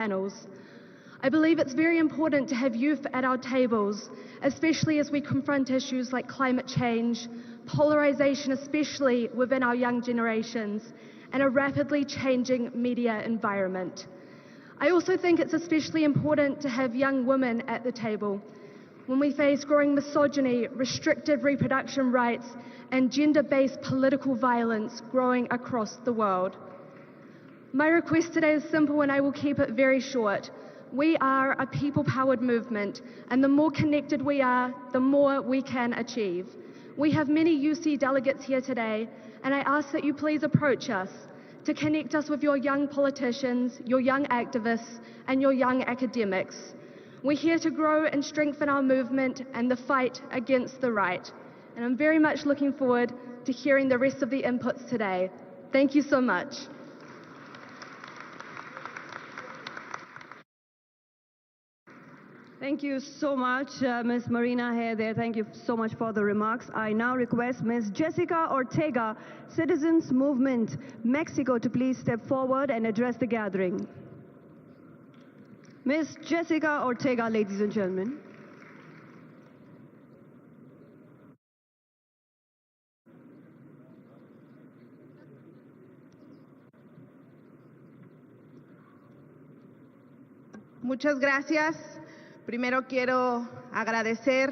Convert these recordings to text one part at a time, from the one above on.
panels. I believe it's very important to have youth at our tables, especially as we confront issues like climate change, polarization, especially within our young generations, and a rapidly changing media environment. I also think it's especially important to have young women at the table when we face growing misogyny, restricted reproduction rights, and gender-based political violence growing across the world. My request today is simple, and I will keep it very short. We are a people-powered movement, and the more connected we are, the more we can achieve. We have many UC delegates here today, and I ask that you please approach us to connect us with your young politicians, your young activists, and your young academics. We're here to grow and strengthen our movement and the fight against the right. And I'm very much looking forward to hearing the rest of the inputs today. Thank you so much. Thank you so much, Ms. Marina Hare there. Thank you so much for the remarks. I now request Ms. Jessica Ortega, Citizens Movement, Mexico, to please step forward and address the gathering. Ms. Jessica Ortega, ladies and gentlemen. Muchas gracias. Primero quiero agradecer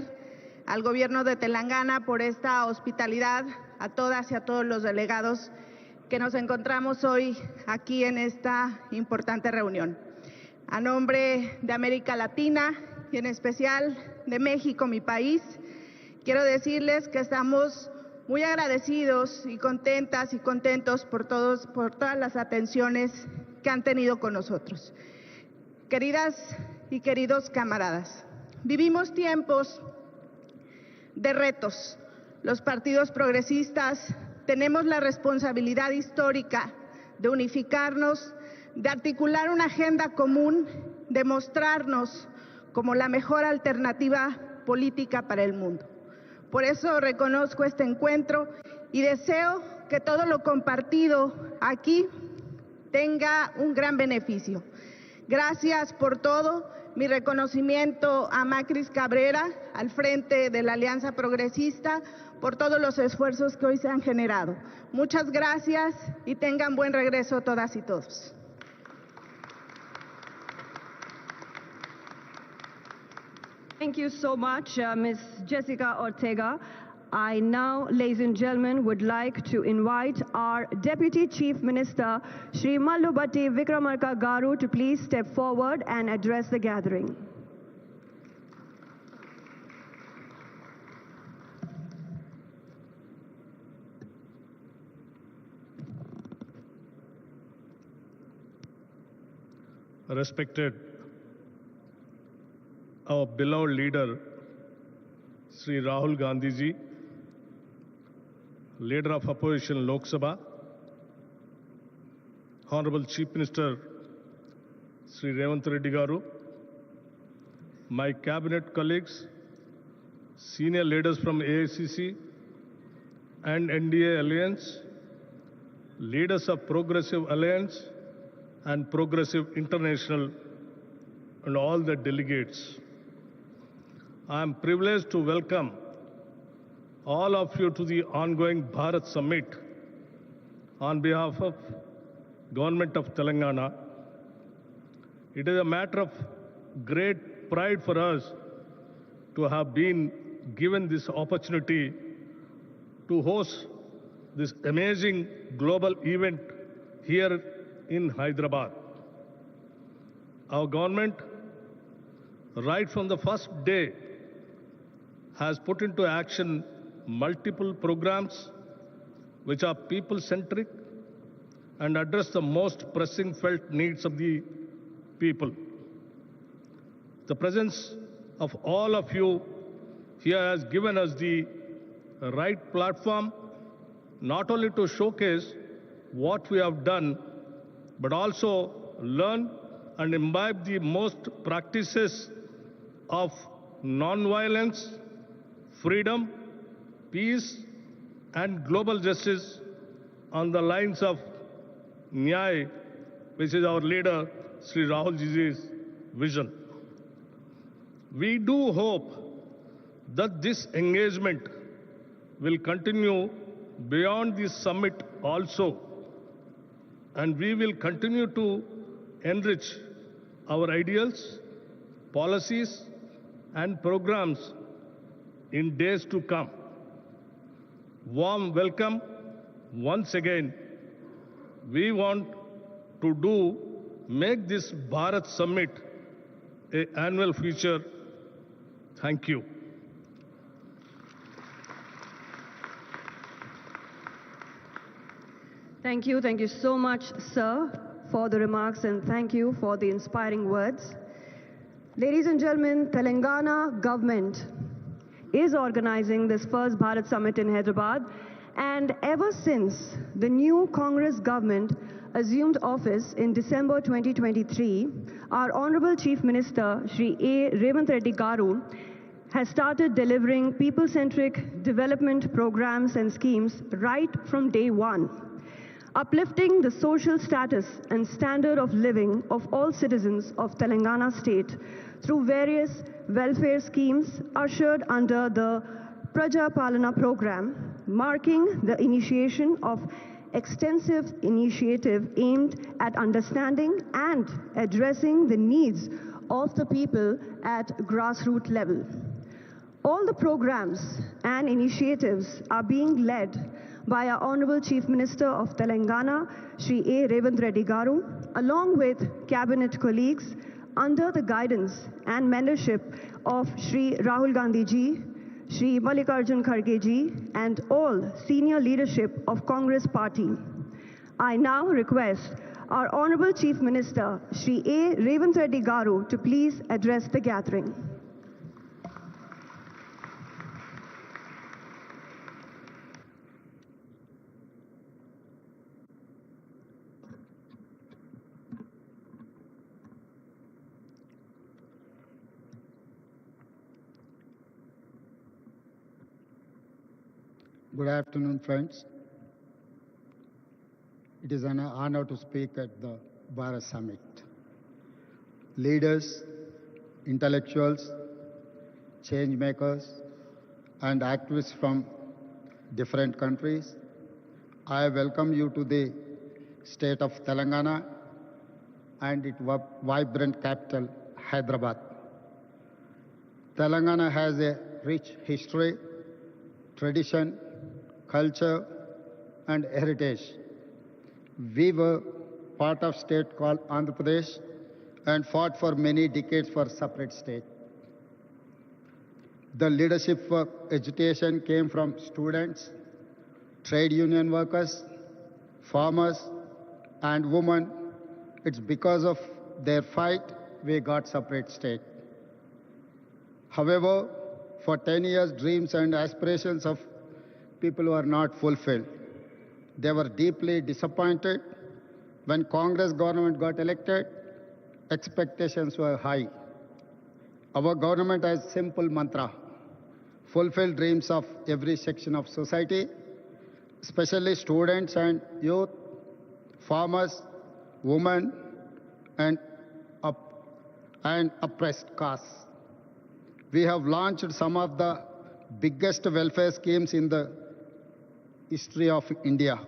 al gobierno de Telangana por esta hospitalidad, a todas y a todos los delegados que nos encontramos hoy aquí en esta importante reunión. A nombre de América Latina y en especial de México, mi país, quiero decirles que estamos muy agradecidos y contentas y contentos por todas las atenciones que han tenido con nosotros. Queridas y queridos camaradas, vivimos tiempos de retos. Los partidos progresistas tenemos la responsabilidad histórica de unificarnos, de articular una agenda común, de mostrarnos como la mejor alternativa política para el mundo. Por eso reconozco este encuentro y deseo que todo lo compartido aquí tenga un gran beneficio. Gracias por todo. Mi reconocimiento a Macris Cabrera, al frente de la Alianza Progresista, por todos los esfuerzos que hoy se han generado. Muchas gracias y tengan buen regreso todas y todos. Thank you so much, Ms. Jessica Ortega. I now, ladies and gentlemen, would like to invite our Deputy Chief Minister, Shri Mallubhatti Vikramarka Garu, to please step forward and address the gathering. Respected our beloved leader, Sri Rahul Gandhi ji, Leader of Opposition Lok Sabha, Honorable Chief Minister Sri Revanth Reddy Garu, my cabinet colleagues, senior leaders from HICC and NDA Alliance, leaders of Progressive Alliance and Progressive International, and all the delegates. I am privileged to welcome all of you to the ongoing Bharat Summit on behalf of Government of Telangana. It is a matter of great pride for us to have been given this opportunity to host this amazing global event here in Hyderabad. Our government, right from the first day, has put into action multiple programs which are people-centric and address the most pressing felt needs of the people. The presence of all of you here has given us the right platform not only to showcase what we have done, but also learn and imbibe the most practices of non-violence, freedom, peace, and global justice on the lines of Nyay, which is our leader, Sri Rahul Ji's vision. We do hope that this engagement will continue beyond this summit also, and we will continue to enrich our ideals, policies, and programs in days to come. Warm welcome once again. We want to make this Bharat Summit an annual feature. Thank you. Thank you so much, sir, for the remarks, and thank you for the inspiring words. Ladies and gentlemen, Telangana government is organizing this first Bharat Summit in Hyderabad, and ever since the new Congress government assumed office in December 2023, our Honorable Chief Minister, Shri A. Revant Reddy Garu, has started delivering people-centric development programs and schemes right from day one, uplifting the social status and standard of living of all citizens of Telangana state through various welfare schemes ushered under the Praja Palana program, marking the initiation of extensive initiative aimed at understanding and addressing the needs of the people at grassroots level. All the programs and initiatives are being led by our Honorable Chief Minister of Telangana, Shri A. Revant Reddy Garu, along with cabinet colleagues under the guidance and mentorship of Shri Rahul Gandhi ji, Shri Mallikarjun Kharge ji, and all senior leadership of Congress Party. I now request our Honorable Chief Minister, Shri A. Revant Reddy Garu, to please address the gathering. Good afternoon, friends. It is an honor to speak at the Bharat Summit. Leaders, intellectuals, change makers, and activists from different countries, I welcome you to the state of Telangana and its vibrant capital, Hyderabad. Telangana has a rich history, tradition, culture, and heritage. We were part of state called Andhra Pradesh and fought for many decades for separate state. The leadership for education came from students, trade union workers, farmers, and women. It's because of their fight we got separate state. However, for 10 years, dreams and aspirations of people were not fulfilled. They were deeply disappointed. When Congress government got elected, expectations were high. Our government has a simple mantra: fulfill dreams of every section of society, especially students and youth, farmers, women, and oppressed castes. We have launched some of the biggest welfare schemes in the history of India.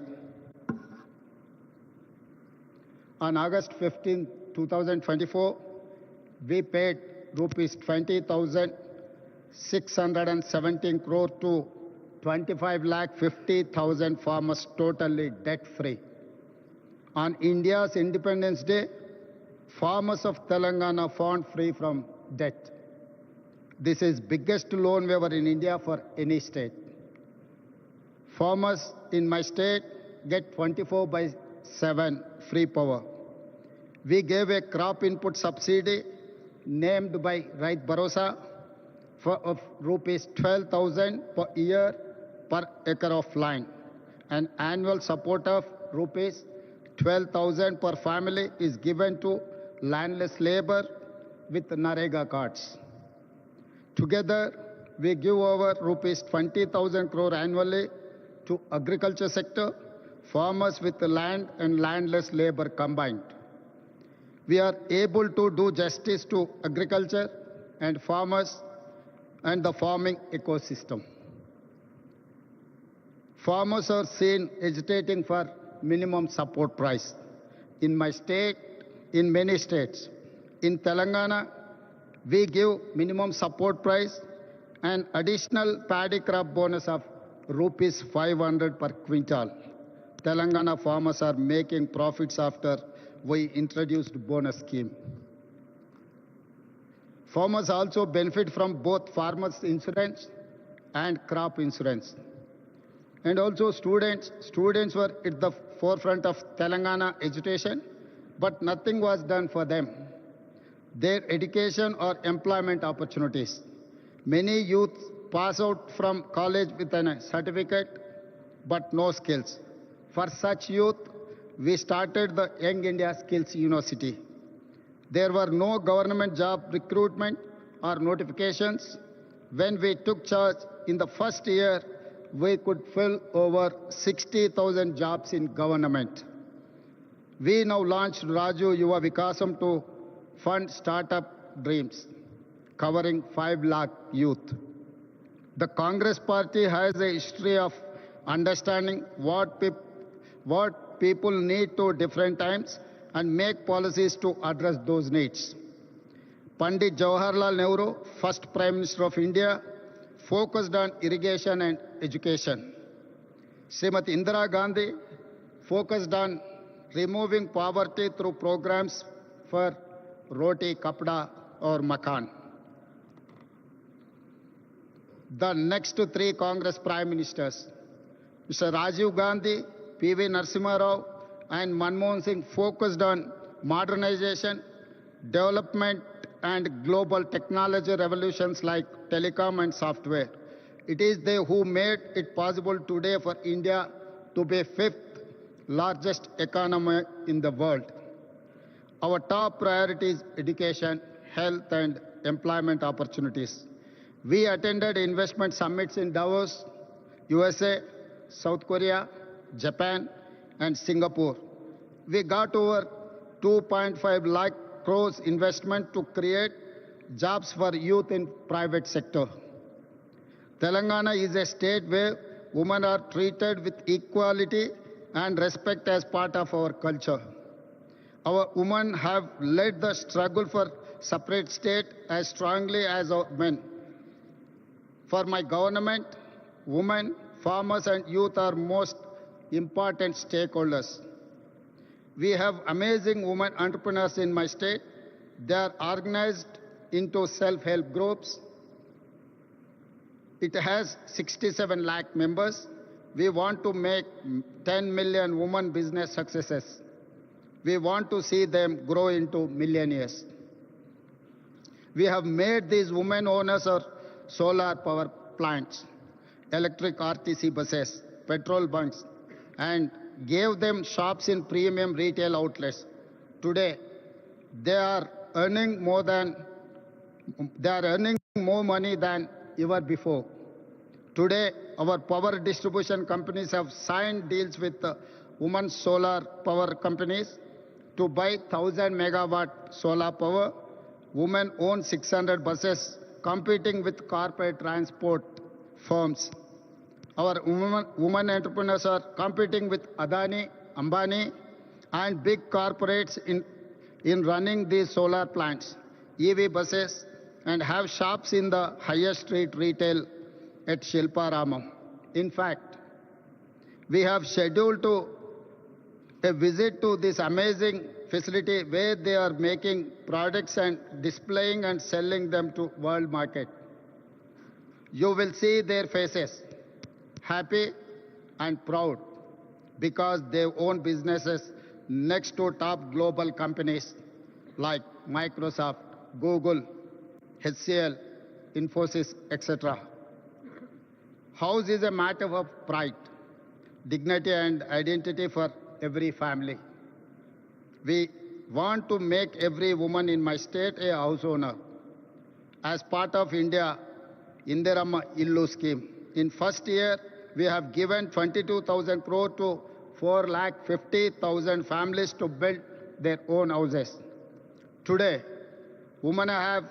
On August 15, 2024, we paid rupees 20,617 crore to 25,50,000 farmers totally debt-free. On India's Independence Day, farmers of Telangana found free from debt. This is biggest loan waiver in India for any state. Farmers in my state get 24/7 free power. We gave a crop input subsidy named by Rait Bharosa of rupees 12,000 per year per acre of land. An annual support of rupees 12,000 per family is given to landless labor with Narega cards. Together, we give over rupees 20,000 crore annually to agriculture sector, farmers with land and landless labor combined. we are able to do justice to agriculture and farmers and the farming ecosystem. Farmers are seen agitating for minimum support price. In my state, in many states, in Telangana, we give minimum support price and additional paddy crop bonus of rupees 500 per quintal. Telangana farmers are making profits after we introduced bonus scheme. Farmers also benefit from both farmers insurance and crop insurance. And also students were at the forefront of Telangana education, but nothing was done for them. Their education or employment opportunities. Many youth pass out from college with a certificate, but no skills. For such youth, we started the Young India Skills University. There were no government job recruitment or notifications. When we took charge in the first year, we could fill over 60,000 jobs in government. We now launched Raju Yuva Vikasam to fund startup dreams, covering 5 lakh youth. The Congress party has a history of understanding what people need to different times and make policies to address those needs. Pandit Jawaharlal Nehru, first Prime Minister of India, focused on irrigation and education. Srimati Indira Gandhi focused on removing poverty through programs for roti, kapda or makan. The next 3 Congress Prime Ministers, Mr. Rajiv Gandhi, P.V. Narasimha Rao and Manmohan Singh focused on modernization, development and global technology revolutions like telecom and software. It is they who made it possible today for India to be 5th largest economy in the world. Our top priority is education, health and employment opportunities. We attended investment summits in Davos, USA, South Korea, Japan and Singapore. We got over 2.5 lakh crores investment to create jobs for youth in private sector. Telangana is a state where women are treated with equality and respect as part of our culture. Our women have led the struggle for separate state as strongly as our men. For my government, women, farmers and youth are most important stakeholders. We have amazing women entrepreneurs in my state. They are organized into self-help groups. It has 67 lakh members. We want to make 10 million women business successes. We want to see them grow into millionaires. We have made these women owners of solar power plants, electric RTC buses, petrol bunks, and gave them shops in premium retail outlets. Today, they are earning more money than ever before. Today, our power distribution companies have signed deals with women solar power companies to buy 1,000 megawatt solar power. Women own 600 buses, competing with corporate transport firms. Our women entrepreneurs are competing with Adani, Ambani, and big corporates in running these solar plants, EV buses, and have shops in the highest street retail at Shilpa Ramam. In fact, we have scheduled a visit to this amazing facility where they are making products and displaying and selling them to world market. You will see their faces, happy and proud, because they own businesses next to top global companies like Microsoft, Google, HCL, Infosys, etc. House is a matter of pride, dignity and identity for every family. We want to make every woman in my state a house owner. As part of India Indirama Illu scheme, in first year we have given 22,000 crore to 4,50,000 families to build their own houses. Today, women have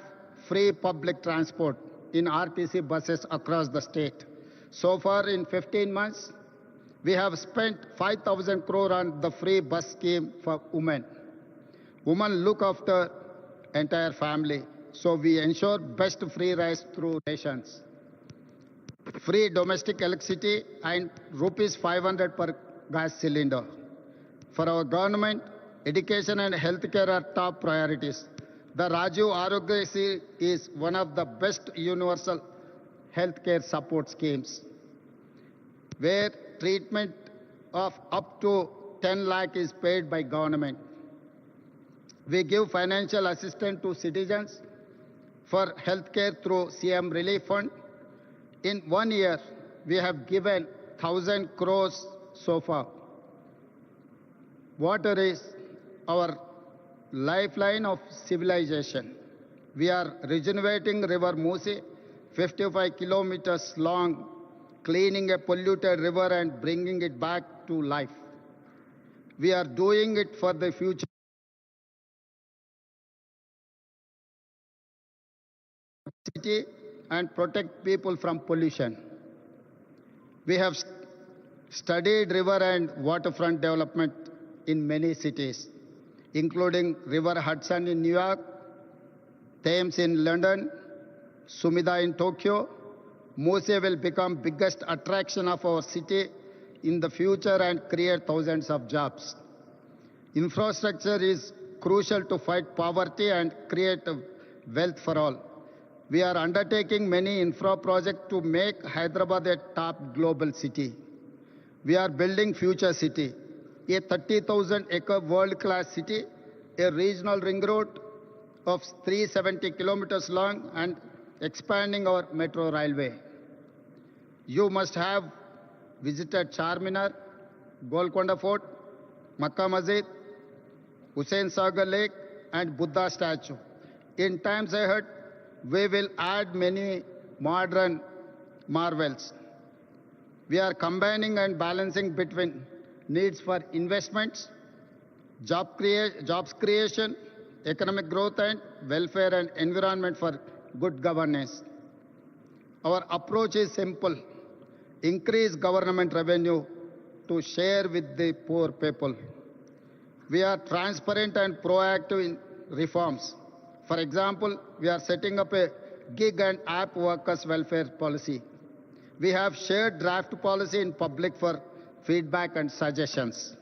free public transport in RTC buses across the state. So far, in 15 months, we have spent 5,000 crore on the free bus scheme for women. Women look after entire family, so we ensure best free rides through rations. Free domestic electricity and rupees 500 per gas cylinder. For our government, education and healthcare are top priorities. The Rajiv Arogyasri is one of the best universal healthcare support schemes, where treatment of up to 10 lakh is paid by government. We give financial assistance to citizens for healthcare through CM Relief Fund. In 1 year, we have given 1,000 crores so far. Water is our lifeline of civilization. We are regenerating River Musi, 55 kilometers long, cleaning a polluted river and bringing it back to life. We are doing it for the future city and protect people from pollution. We have studied river and waterfront development in many cities, including River Hudson in New York, Thames in London, Sumida in Tokyo. Mose will become biggest attraction of our city in the future and create thousands of jobs. Infrastructure is crucial to fight poverty and create wealth for all. We are undertaking many infra projects to make Hyderabad a top global city. We are building future city, a 30,000-acre world-class city, a regional ring road of 370 kilometers long, and expanding our metro railway. You must have visited Charminar, Golconda Fort, Makkah Masjid, Hussain Sagar Lake, and Buddha statue. In times ahead, we will add many modern marvels. We are combining and balancing between needs for investments, jobs creation, economic growth, and welfare and environment for good governance. Our approach is simple: increase government revenue to share with the poor people. We are transparent and proactive in reforms. For example, we are setting up a gig and app workers welfare policy. We have shared draft policy in public for feedback and suggestions.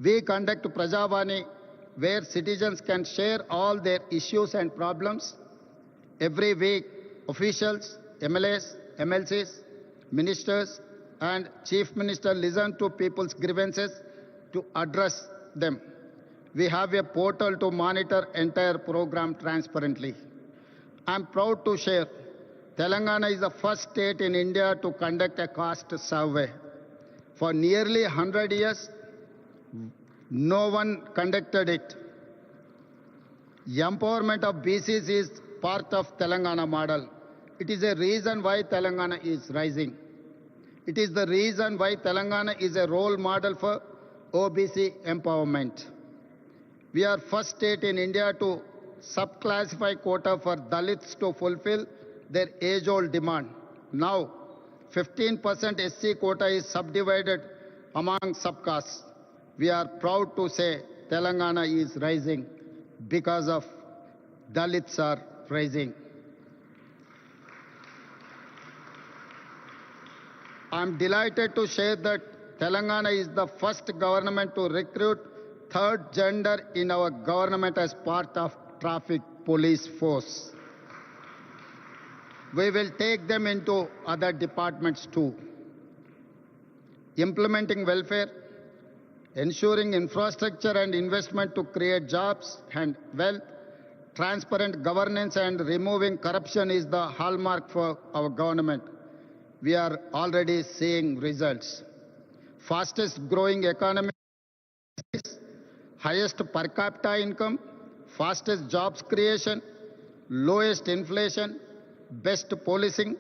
We conduct Prajavani, where citizens can share all their issues and problems. Every week, officials, MLAs, MLCs, ministers, and Chief Minister listen to people's grievances to address them. We have a portal to monitor entire program transparently. I'm proud to share Telangana is the first state in India to conduct a caste survey. For nearly 100 years, no one conducted it. Empowerment of BCs is part of Telangana model. It is a reason why Telangana is rising. It is the reason why Telangana is a role model for OBC empowerment. We are first state in India to subclassify quota for Dalits to fulfill their age-old demand. Now, 15% SC quota is subdivided among subcastes. We are proud to say Telangana is rising because of Dalits are rising. I am delighted to share that Telangana is the first government to recruit third gender in our government as part of traffic police force. We will take them into other departments too. Implementing welfare, ensuring infrastructure and investment to create jobs and wealth, transparent governance and removing corruption is the hallmark for our government. We are already seeing results. Fastest growing economy, highest per capita income, fastest jobs creation, lowest inflation, best policing,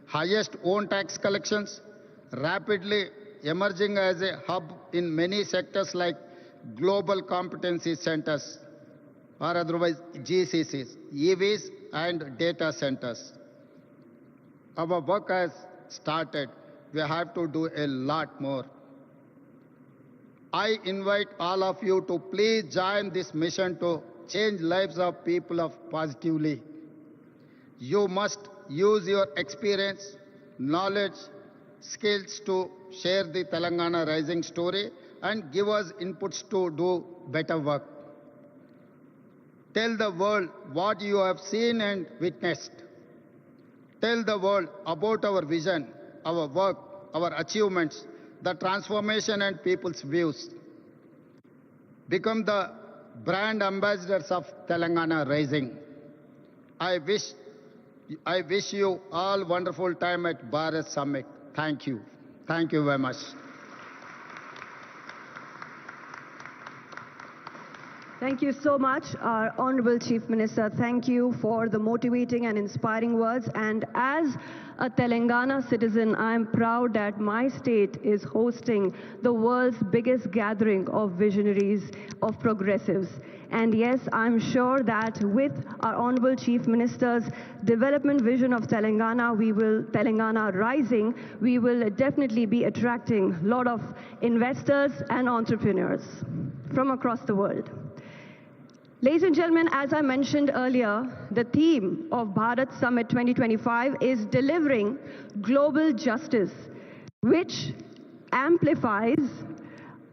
highest own tax collections, rapidly emerging as a hub in many sectors like global competency centers. or otherwise GCCs, EVs and data centers. Our work has started. We have to do a lot more. I invite all of you to please join this mission to change lives of people positively. You must use your experience, knowledge, skills to share the Telangana Rising story and give us inputs to do better work. Tell the world what you have seen and witnessed. Tell the world about our vision, our work, our achievements, the transformation and people's views. Become the brand ambassadors of Telangana Rising. I wish you all wonderful time at Bharat Summit. Thank you. Thank you very much. Thank you so much, our Honorable Chief Minister. Thank you for the motivating and inspiring words. And as a Telangana citizen, I am proud that my state is hosting the world's biggest gathering of visionaries, of progressives. And yes, I'm sure that with our Honorable Chief Minister's development vision of Telangana, Telangana Rising, we will definitely be attracting a lot of investors and entrepreneurs from across the world. Ladies and gentlemen, as I mentioned earlier, the theme of Bharat Summit 2025 is delivering global justice, which amplifies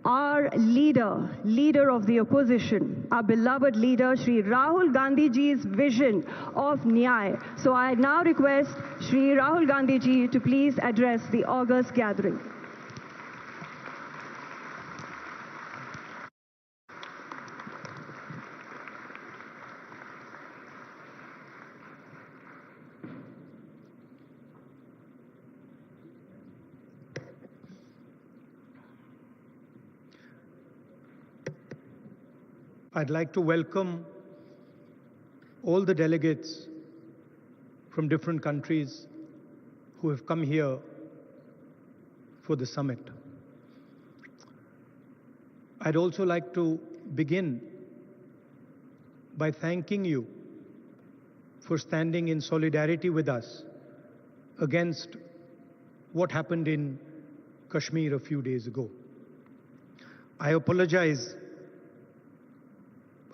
our leader of the opposition, our beloved leader, Shri Rahul Gandhi ji's vision of Nyay. So I now request Shri Rahul Gandhi ji to please address the August gathering. I'd like to welcome all the delegates from different countries who have come here for the summit. I'd also like to begin by thanking you for standing in solidarity with us against what happened in Kashmir a few days ago. I apologize.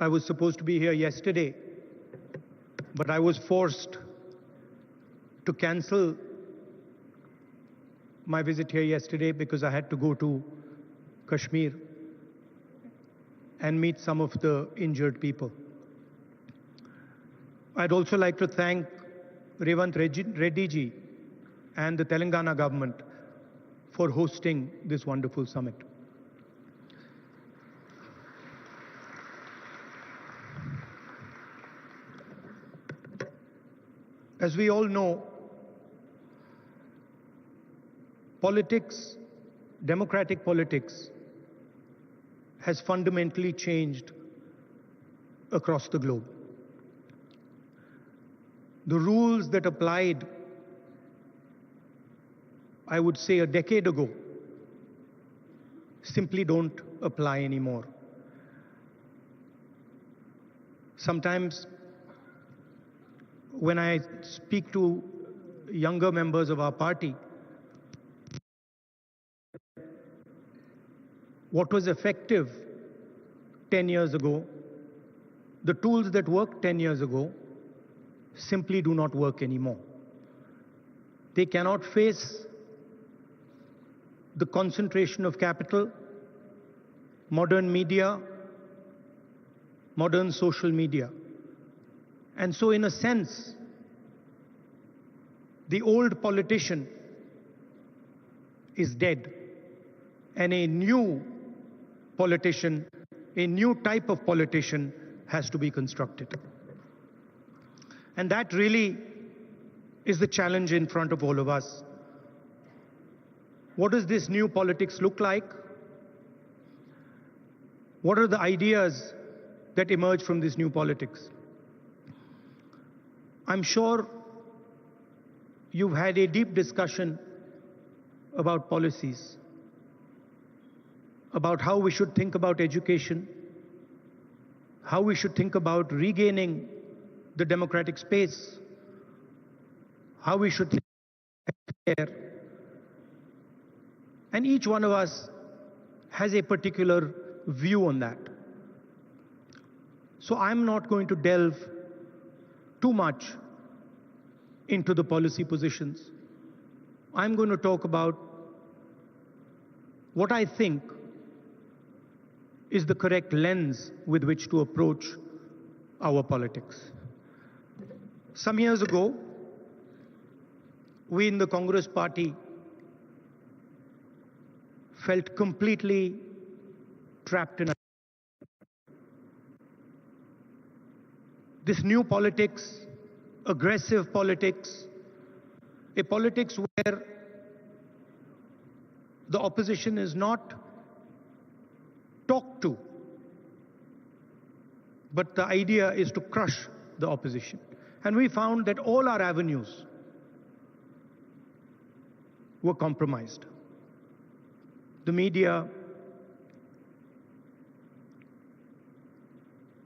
I was supposed to be here yesterday, but I was forced to cancel my visit here yesterday because I had to go to Kashmir and meet some of the injured people. I'd also like to thank Revant Reddy ji and the Telangana government for hosting this wonderful summit. As we all know, politics, democratic politics, has fundamentally changed across the globe. The rules that applied, I would say, a decade ago, simply don't apply anymore. Sometimes, when I speak to younger members of our party, what was effective 10 years ago, the tools that worked 10 years ago, simply do not work anymore. They cannot face the concentration of capital, modern media, modern social media. And so, in a sense, the old politician is dead, and a new politician, a new type of politician has to be constructed. And that really is the challenge in front of all of us. What does this new politics look like? What are the ideas that emerge from this new politics? I'm sure you've had a deep discussion about policies, about how we should think about education, how we should think about regaining the democratic space, how we should think there. And each one of us has a particular view on that. So I'm not going to delve too much into the policy positions. I'm going to talk about what I think is the correct lens with which to approach our politics. Some years ago, we in the Congress party felt completely trapped in this new politics, aggressive politics, a politics where the opposition is not talked to, but the idea is to crush the opposition. And we found that all our avenues were compromised. The media,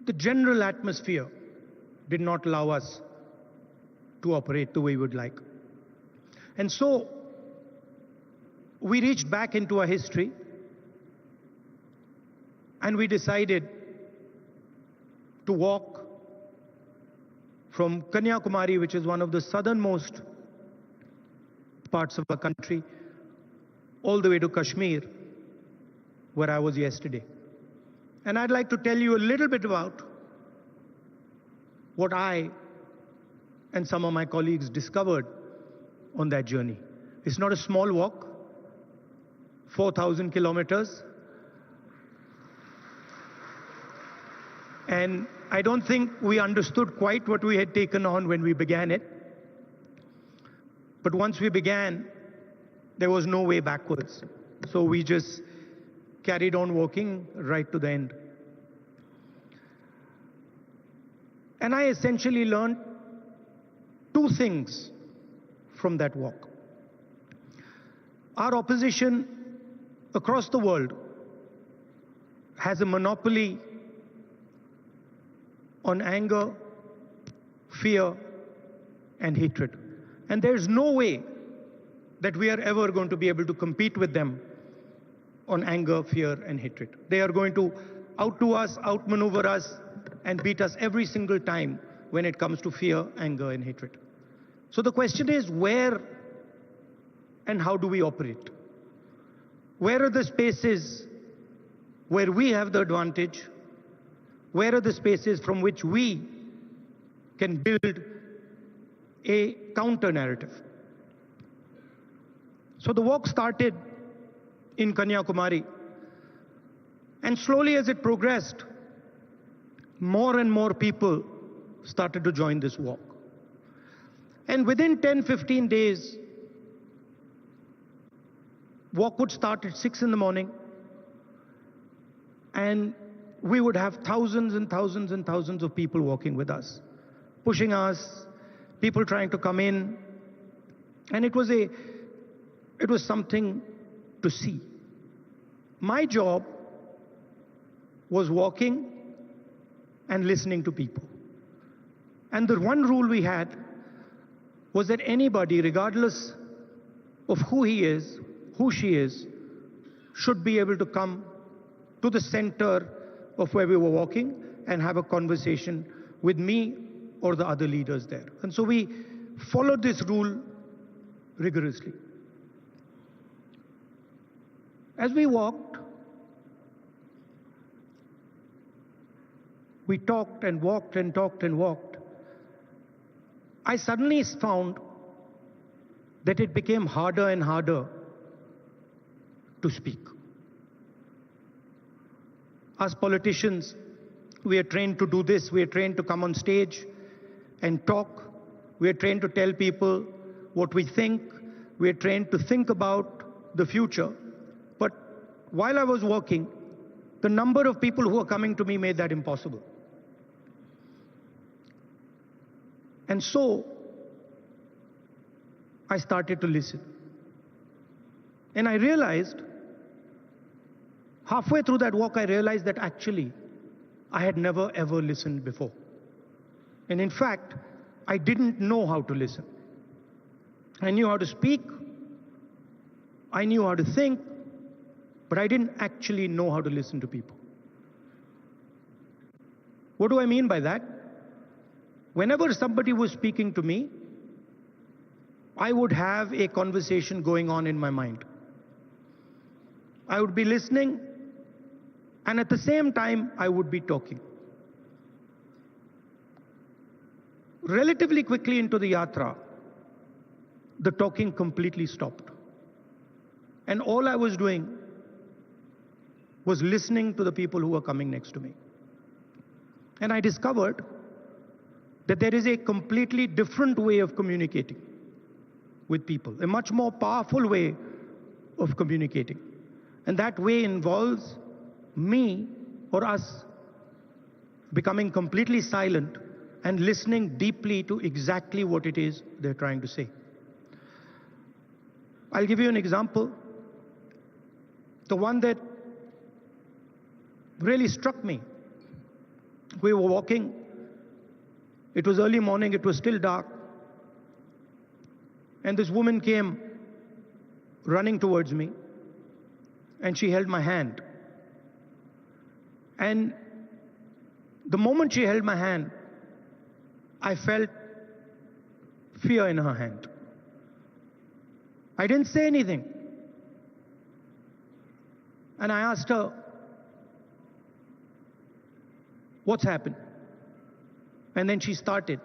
the general atmosphere did not allow us to operate the way we would like. And so we reached back into our history and we decided to walk from Kanyakumari, which is one of the southernmost parts of our country, all the way to Kashmir, where I was yesterday. And I'd like to tell you a little bit about what I and some of my colleagues discovered on that journey. It's not a small walk, 4,000 kilometers. And I don't think we understood quite what we had taken on when we began it. But once we began, there was no way backwards. So we just carried on walking right to the end. And I essentially learned two things from that walk. Our opposition across the world has a monopoly on anger, fear, and hatred. And there's no way that we are ever going to be able to compete with them on anger, fear, and hatred. They are going to outdo us, outmaneuver us, and beat us every single time when it comes to fear, anger, and hatred. So the question is, where and how do we operate? Where are the spaces where we have the advantage? Where are the spaces from which we can build a counter-narrative? So the walk started in Kanyakumari, and slowly as it progressed, more and more people started to join this walk. And within 10-15 days, walk would start at 6 in the morning, and we would have thousands and thousands and thousands of people walking with us, pushing us, people trying to come in. And it was something to see. My job was walking and listening to people. And the one rule we had was that anybody, regardless of who he is, who she is, should be able to come to the center of where we were walking and have a conversation with me or the other leaders there. And so we followed this rule rigorously. As we walked, we talked and walked and talked and walked. I suddenly found that it became harder and harder to speak. As politicians, we are trained to do this. We are trained to come on stage and talk. We are trained to tell people what we think. We are trained to think about the future. But while I was walking, the number of people who were coming to me made that impossible. And so I started to listen. And I realized, halfway through that walk, I realized that actually I had never ever listened before. And in fact, I didn't know how to listen. I knew how to speak, I knew how to think, but I didn't actually know how to listen to people. What do I mean by that? Whenever somebody was speaking to me, I would have a conversation going on in my mind. I would be listening, and at the same time, I would be talking. Relatively quickly into the yatra, the talking completely stopped. And all I was doing was listening to the people who were coming next to me. And I discovered that there is a completely different way of communicating with people, a much more powerful way of communicating. And that way involves me or us becoming completely silent and listening deeply to exactly what it is they're trying to say. I'll give you an example. The one that really struck me. We were walking. It was early morning. It was still dark. And this woman came running towards me, and she held my hand. And the moment she held my hand, I felt fear in her hand. I didn't say anything. And I asked her, what's happened? And then she started.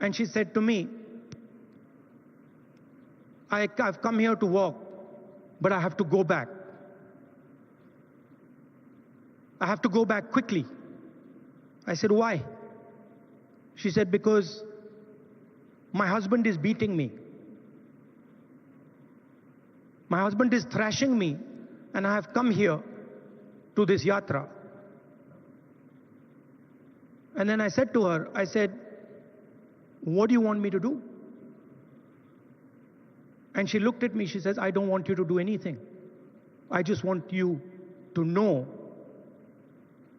And she said to me, I've come here to walk, but I have to go back. I have to go back quickly. I said, why? She said, because my husband is beating me. My husband is thrashing me, and I have come here to this yatra. And then I said to her, I said, what do you want me to do? And she looked at me, she says, I don't want you to do anything. I just want you to know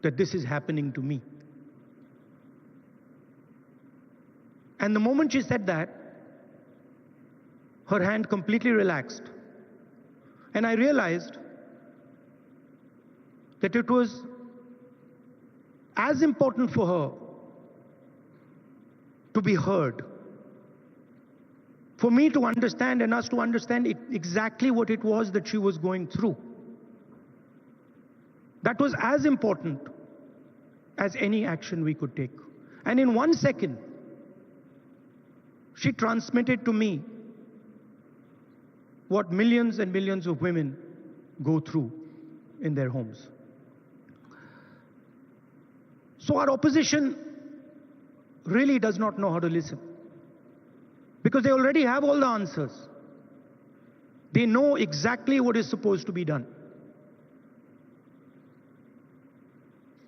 that this is happening to me. And the moment she said that, her hand completely relaxed. And I realized that it was as important for her to be heard, for me to understand and us to understand exactly what it was that she was going through. That was as important as any action we could take. And in 1 second, she transmitted to me what millions and millions of women go through in their homes. So our opposition really does not know how to listen, because they already have all the answers. They know exactly what is supposed to be done.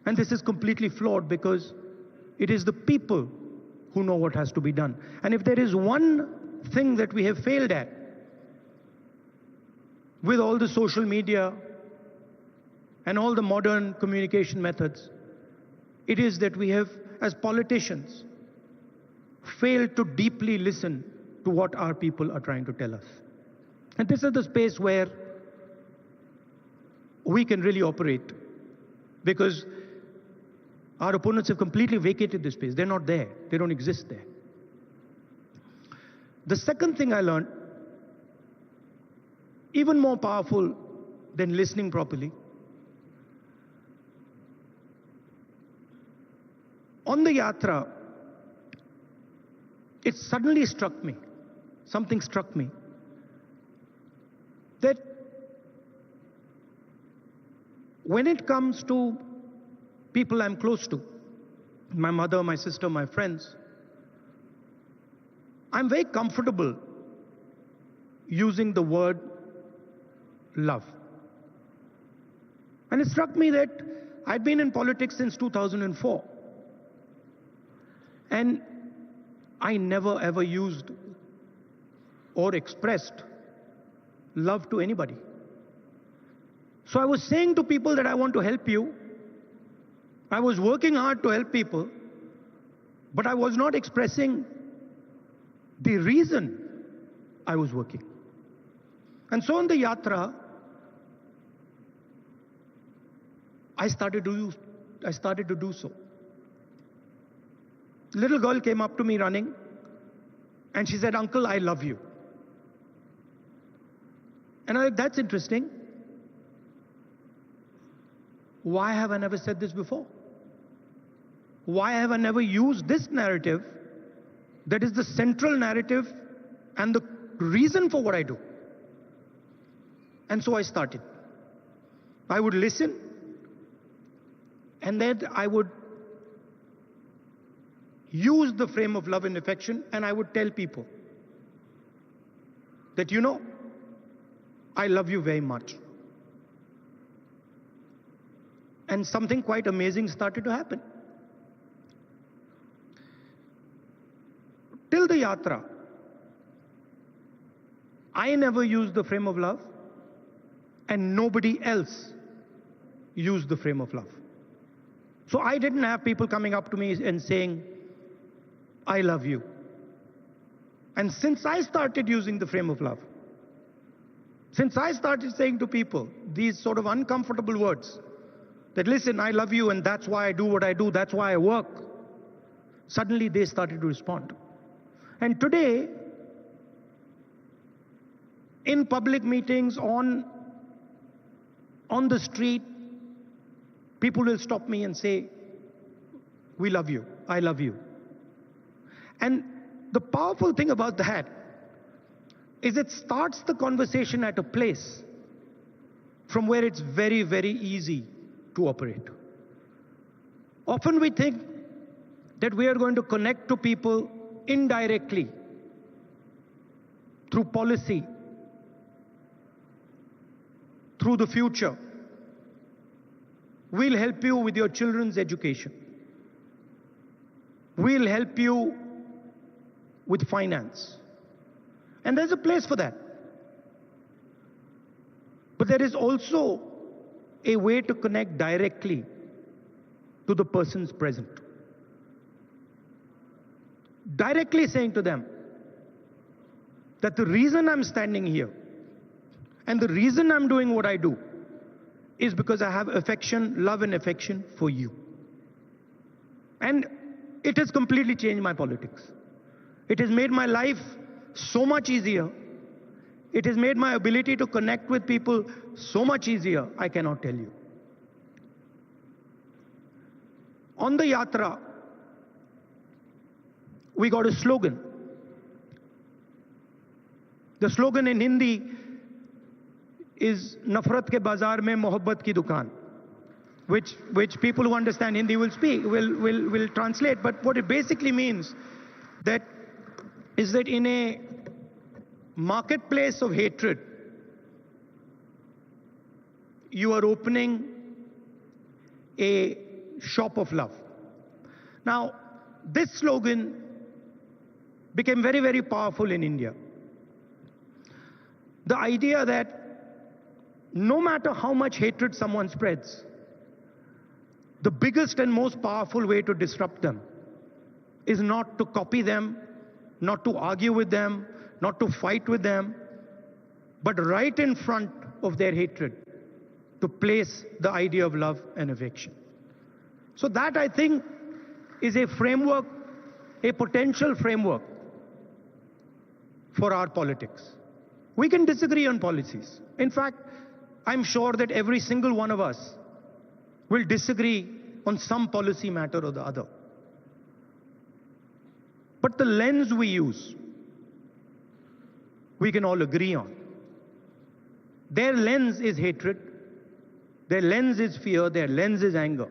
And this is completely flawed, because it is the people who know what has to be done. And if there is one thing that we have failed at with all the social media and all the modern communication methods, it is that we have, as politicians, failed to deeply listen to what our people are trying to tell us. And this is the space where we can really operate, because our opponents have completely vacated this space. They're not there. They don't exist there. The second thing I learned, even more powerful than listening properly, on the yatra, it suddenly struck me, something struck me, that when it comes to people I'm close to, my mother, my sister, my friends, I'm very comfortable using the word love. And it struck me that I'd been in politics since 2004. And I never ever used or expressed love to anybody. So I was saying to people that I want to help you, I was working hard to help people, but I was not expressing the reason I was working. And so on the yatra, I started to do so. Little girl came up to me running, and she said, "Uncle, I love you." And I was like, that's interesting. Why have I never said this before? Why have I never used this narrative that is the central narrative and the reason for what I do? And so I started. I would listen, and then I would use the frame of love and affection, and I would tell people that, you know, I love you very much. And something quite amazing started to happen. Till the yatra, I never used the frame of love, and nobody else used the frame of love. So I didn't have people coming up to me and saying, "I love you." And since I started using the frame of love, since I started saying to people these sort of uncomfortable words, that listen, I love you and that's why I do what I do, that's why I work, suddenly they started to respond. And today, in public meetings, on the street, people will stop me and say, "We love you, I love you." And the powerful thing about that is it starts the conversation at a place from where it's very, very easy to operate. Often we think that we are going to connect to people indirectly through policy, through the future. We'll help you with your children's education. We'll help you with finance. And there's a place for that. But there is also a way to connect directly to the person's present. Directly saying to them that the reason I'm standing here and the reason I'm doing what I do is because I have affection, love and affection for you. And it has completely changed my politics. It has made my life so much easier. It has made my ability to connect with people so much easier, I cannot tell you. On the yatra, we got a slogan. The slogan in Hindi is "Nafrat ke bazaar mein mohabbat ki dukaan," which people who understand Hindi will translate. But what it basically means is that in a marketplace of hatred, you are opening a shop of love. Now, this slogan became very, very powerful in India. The idea that no matter how much hatred someone spreads, the biggest and most powerful way to disrupt them is not to copy them, not to argue with them, not to fight with them, but right in front of their hatred, to place the idea of love and affection. So that, I think, is a framework, a potential framework for our politics. We can disagree on policies. In fact, I'm sure that every single one of us will disagree on some policy matter or the other. But the lens we use, we can all agree on. Their lens is hatred, their lens is fear, their lens is anger.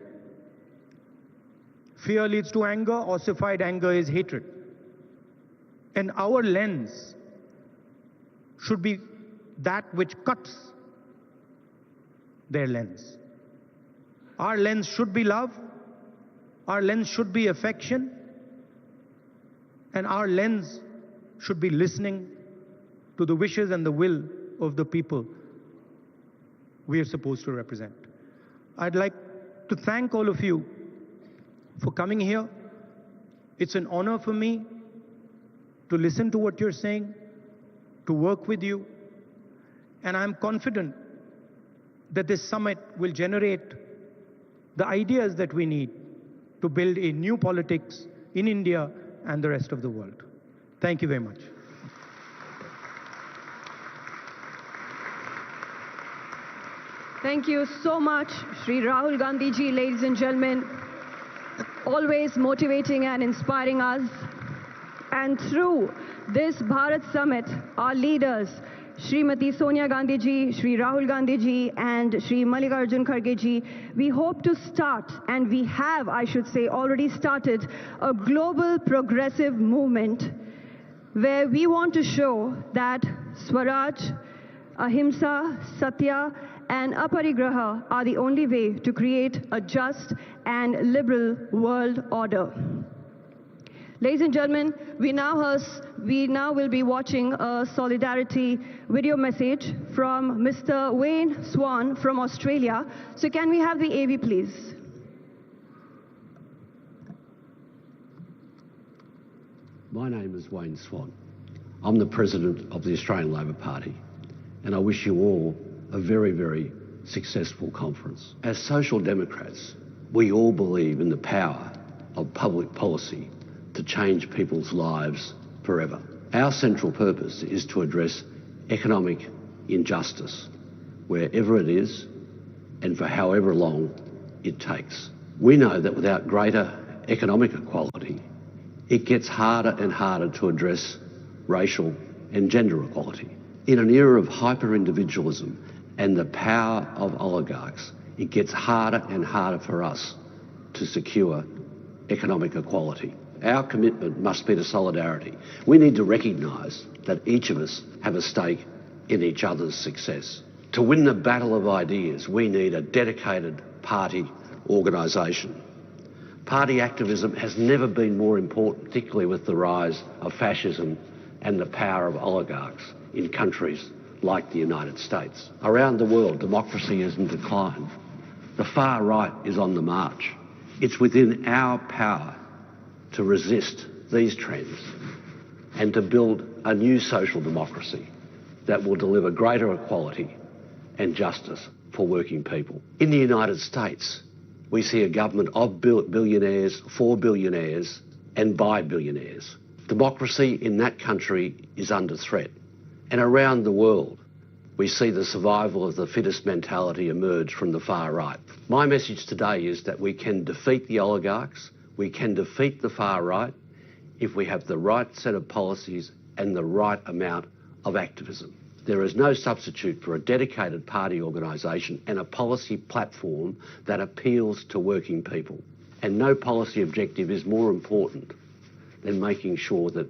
Fear leads to anger, ossified anger is hatred. And our lens should be that which cuts their lens. Our lens should be love, our lens should be affection, and our lens should be listening to the wishes and the will of the people we are supposed to represent. I'd like to thank all of you for coming here. It's an honor for me to listen to what you're saying, to work with you, and I'm confident that this summit will generate the ideas that we need to build a new politics in India and the rest of the world. Thank you very much. Thank you so much, Shri Rahul Gandhi ji, ladies and gentlemen, always motivating and inspiring us. And through this Bharat Summit, our leaders, Srimati Sonia Gandhi ji, Shri Rahul Gandhi ji, and Shri Mallikarjun Kharge ji, we hope to start, and we have, I should say, already started a global progressive movement where we want to show that Swaraj, Ahimsa, Satya, and Aparigraha are the only way to create a just and liberal world order. Ladies and gentlemen, we now will be watching a solidarity video message from Mr. Wayne Swan from Australia. So can we have the AV, please? My name is Wayne Swan. I'm the President of the Australian Labor Party, and I wish you all a very, very successful conference. As Social Democrats, we all believe in the power of public policy to change people's lives forever. Our central purpose is to address economic injustice wherever it is and for however long it takes. We know that without greater economic equality, it gets harder and harder to address racial and gender equality. In an era of hyper-individualism and the power of oligarchs, it gets harder and harder for us to secure economic equality. Our commitment must be to solidarity. We need to recognise that each of us have a stake in each other's success. To win the battle of ideas, we need a dedicated party organisation. Party activism has never been more important, particularly with the rise of fascism and the power of oligarchs in countries like the United States. Around the world, democracy is in decline. The far right is on the march. It's within our power to resist these trends and to build a new social democracy that will deliver greater equality and justice for working people. In the United States, we see a government of billionaires, for billionaires, and by billionaires. Democracy in that country is under threat. And around the world, we see the survival of the fittest mentality emerge from the far right. My message today is that we can defeat the oligarchs, we can defeat the far right if we have the right set of policies and the right amount of activism. There is no substitute for a dedicated party organisation and a policy platform that appeals to working people. And no policy objective is more important than making sure that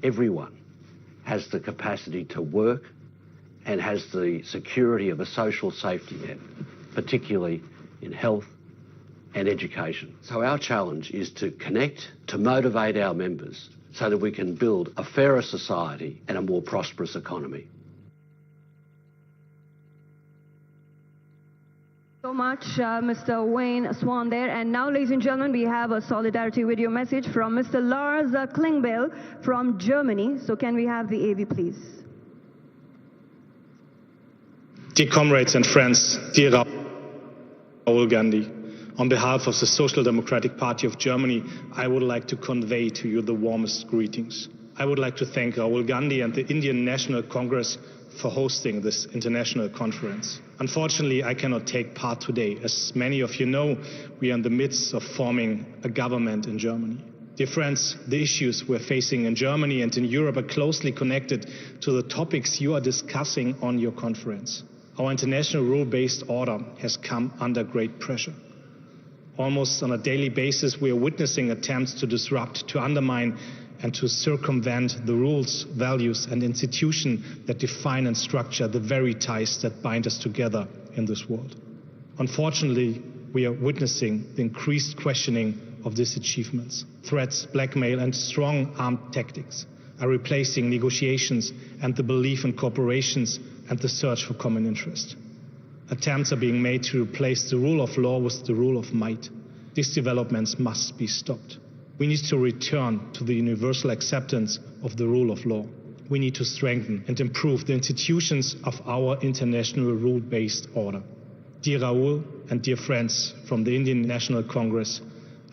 everyone has the capacity to work and has the security of a social safety net, particularly in health and education. So our challenge is to connect, to motivate our members so that we can build a fairer society and a more prosperous economy. So much, Mr. Wayne Swan there. And now, ladies and gentlemen, we have a solidarity video message from Mr. Lars Klingbeil from Germany. So can we have the AV, please? Dear comrades and friends, dear Rahul Gandhi, on behalf of the Social Democratic Party of Germany, I would like to convey to you the warmest greetings. I would like to thank Rahul Gandhi and the Indian National Congress for hosting this international conference. Unfortunately, I cannot take part today. As many of you know, we are in the midst of forming a government in Germany. Dear friends, the issues we're facing in Germany and in Europe are closely connected to the topics you are discussing on your conference. Our international rule-based order has come under great pressure. Almost on a daily basis, we are witnessing attempts to disrupt, to undermine, and to circumvent the rules, values, and institutions that define and structure the very ties that bind us together in this world. Unfortunately, we are witnessing the increased questioning of these achievements. Threats, blackmail, and strong armed tactics are replacing negotiations and the belief in corporations and the search for common interest. Attempts are being made to replace the rule of law with the rule of might. These developments must be stopped. We need to return to the universal acceptance of the rule of law. We need to strengthen and improve the institutions of our international rule-based order. Dear Rahul and dear friends from the Indian National Congress,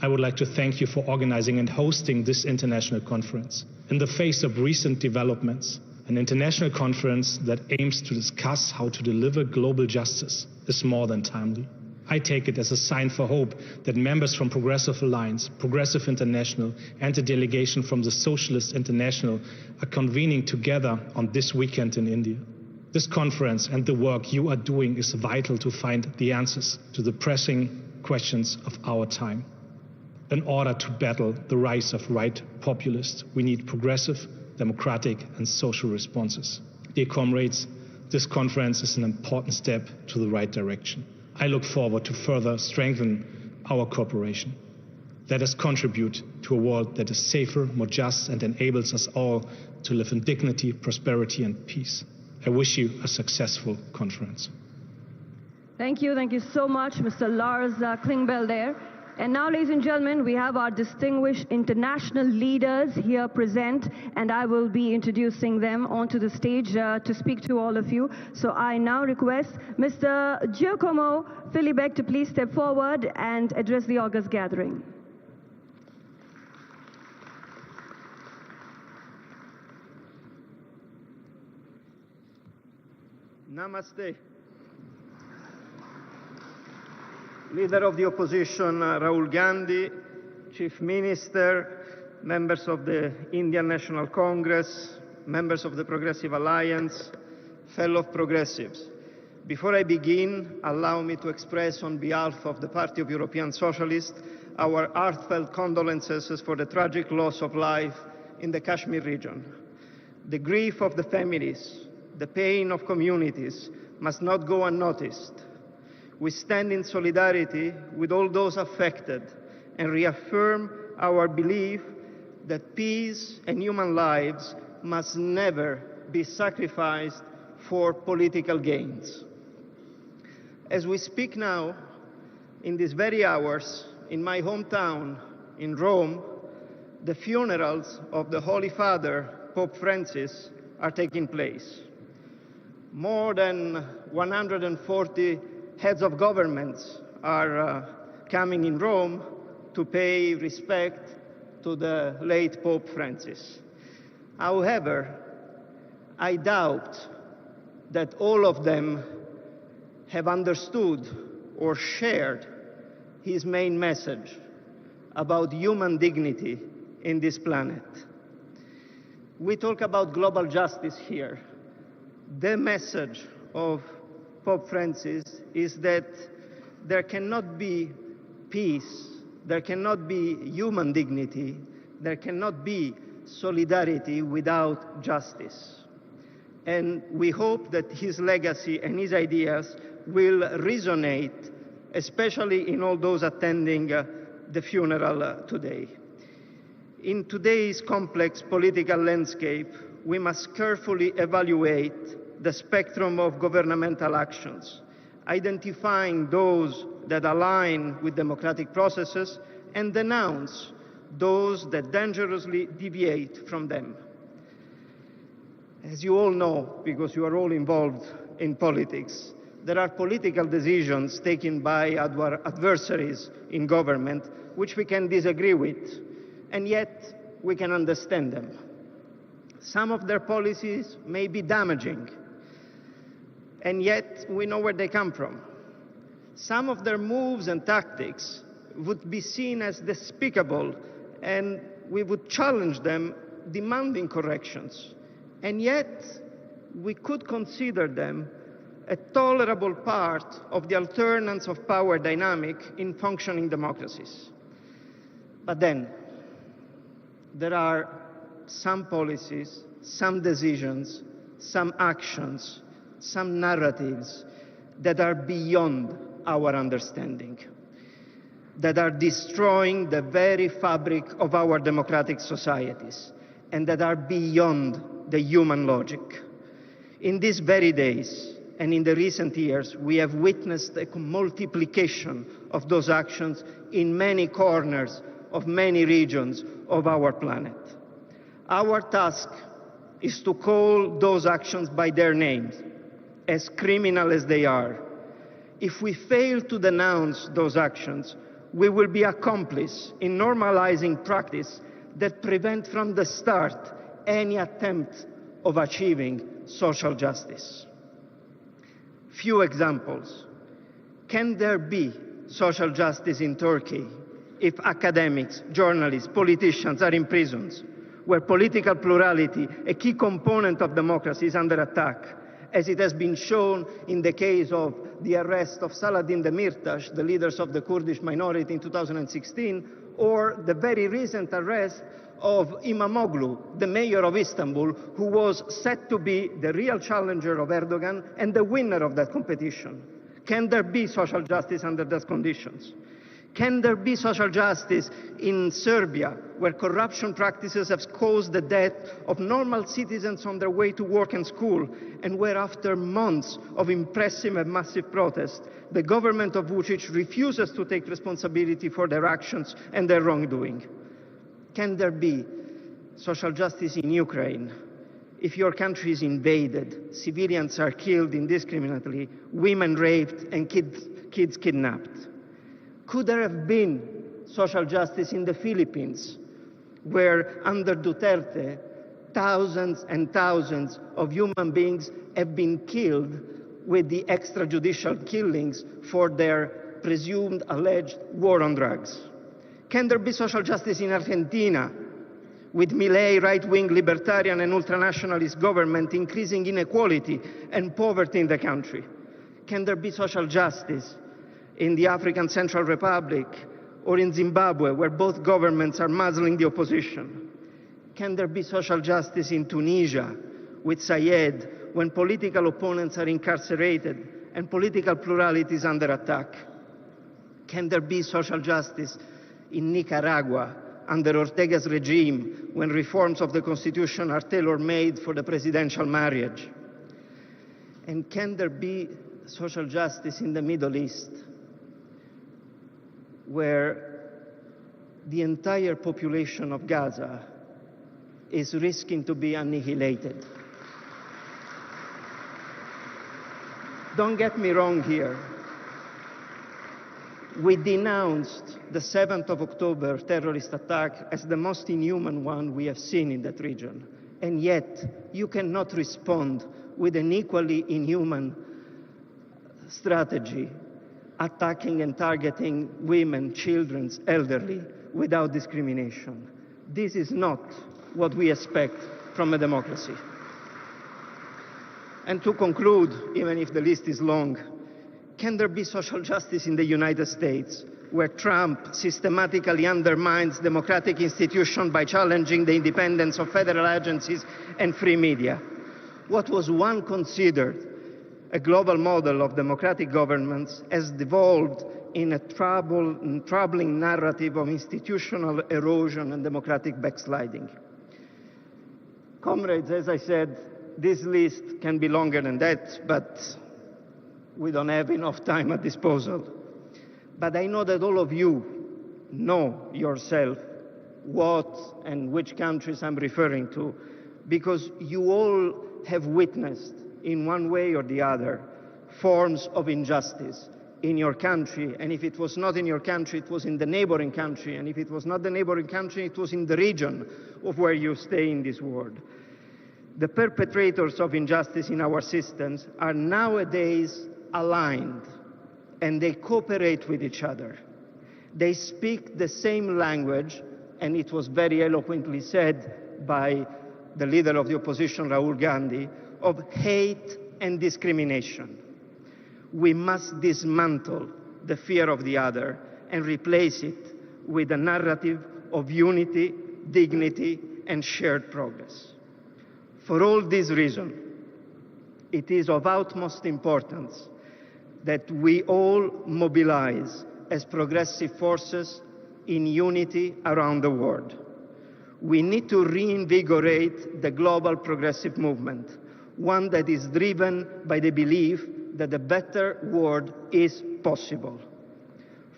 I would like to thank you for organizing and hosting this international conference. In the face of recent developments, an international conference that aims to discuss how to deliver global justice is more than timely. I take it as a sign for hope that members from Progressive Alliance, Progressive International, and a delegation from the Socialist International are convening together on this weekend in India. This conference and the work you are doing is vital to find the answers to the pressing questions of our time. In order to battle the rise of right populists, we need progressive, democratic, and social responses. Dear comrades, this conference is an important step to the right direction. I look forward to further strengthen our cooperation. Let us contribute to a world that is safer, more just, and enables us all to live in dignity, prosperity, and peace. I wish you a successful conference. Thank you so much, Mr. Lars Klingbeil there. And now, ladies and gentlemen, we have our distinguished international leaders here present, and I will be introducing them onto the stage to speak to all of you. So I now request Mr. Giacomo Filibeck to please step forward and address the August gathering. Namaste. Leader of the opposition, Rahul Gandhi, Chief Minister, members of the Indian National Congress, members of the Progressive Alliance, fellow progressives. Before I begin, allow me to express on behalf of the Party of European Socialists our heartfelt condolences for the tragic loss of life in the Kashmir region. The grief of the families, the pain of communities must not go unnoticed. We stand in solidarity with all those affected and reaffirm our belief that peace and human lives must never be sacrificed for political gains. As we speak now, in these very hours, in my hometown, in Rome, the funerals of the Holy Father, Pope Francis, are taking place. More than 140 heads of governments are coming in Rome to pay respect to the late Pope Francis. However, I doubt that all of them have understood or shared his main message about human dignity in this planet. We talk about global justice here. The message of Pope Francis is that there cannot be peace, there cannot be human dignity, there cannot be solidarity without justice. And we hope that his legacy and his ideas will resonate, especially in all those attending the funeral today. In today's complex political landscape, we must carefully evaluate the spectrum of governmental actions, identifying those that align with democratic processes and denounce those that dangerously deviate from them. As you all know, because you are all involved in politics, there are political decisions taken by our adversaries in government which we can disagree with, and yet we can understand them. Some of their policies may be damaging, and yet we know where they come from. Some of their moves and tactics would be seen as despicable, and we would challenge them, demanding corrections. And yet, we could consider them a tolerable part of the alternance of power dynamic in functioning democracies. But then, there are some policies, some decisions, some actions, some narratives that are beyond our understanding, that are destroying the very fabric of our democratic societies, and that are beyond the human logic. In these very days, And in the recent years, we have witnessed a multiplication of those actions in many corners of many regions of our planet. Our task is to call those actions by their names, as criminal as they are. If we fail to denounce those actions, we will be accomplices in normalizing practice that prevent from the start any attempt of achieving social justice. Few examples. Can there be social justice in Turkey if academics, journalists, politicians are in prisons, where political plurality, a key component of democracy, is under attack, as it has been shown in the case of the arrest of Saladin Demirtas, the leaders of the Kurdish minority in 2016, or the very recent arrest of Imamoglu, the mayor of Istanbul, who was said to be the real challenger of Erdogan and the winner of that competition. Can there be social justice under those conditions? Can there be social justice in Serbia, where corruption practices have caused the death of normal citizens on their way to work and school, and where after months of impressive and massive protest, the government of Vučić refuses to take responsibility for their actions and their wrongdoing? Can there be social justice in Ukraine? If your country is invaded, civilians are killed indiscriminately, women raped, and kids kidnapped. Could there have been social justice in the Philippines, where under Duterte, thousands and thousands of human beings have been killed with the extrajudicial killings for their presumed alleged war on drugs? Can there be social justice in Argentina, with Milei right-wing libertarian and ultranationalist government increasing inequality and poverty in the country? Can there be social justice in the African Central Republic or in Zimbabwe, where both governments are muzzling the opposition? Can there be social justice in Tunisia with Sayed, when political opponents are incarcerated and political plurality is under attack? Can there be social justice in Nicaragua under Ortega's regime, when reforms of the constitution are tailor-made for the presidential marriage? And can there be social justice in the Middle East, where the entire population of Gaza is risking to be annihilated? Don't get me wrong here. We denounced the 7th of October terrorist attack as the most inhuman one we have seen in that region. And yet, you cannot respond with an equally inhuman strategy, attacking and targeting women, children, elderly, without discrimination. This is not what we expect from a democracy. And to conclude, even if the list is long, can there be social justice in the United States, where Trump systematically undermines democratic institutions by challenging the independence of federal agencies and free media? What was once considered a global model of democratic governments has devolved in a troubling narrative of institutional erosion and democratic backsliding. Comrades, as I said, this list can be longer than that, but we don't have enough time at disposal. But I know that all of you know yourself what and which countries I'm referring to, because you all have witnessed, in one way or the other, forms of injustice in your country. And if it was not in your country, it was in the neighboring country. And if it was not the neighboring country, it was in the region of where you stay in this world. The perpetrators of injustice in our systems are nowadays aligned, and they cooperate with each other. They speak the same language, and it was very eloquently said by the leader of the opposition, Rahul Gandhi, of hate and discrimination. We must dismantle the fear of the other and replace it with a narrative of unity, dignity, and shared progress. For all these reasons, it is of utmost importance that we all mobilize as progressive forces in unity around the world. We need to reinvigorate the global progressive movement, one that is driven by the belief that a better world is possible.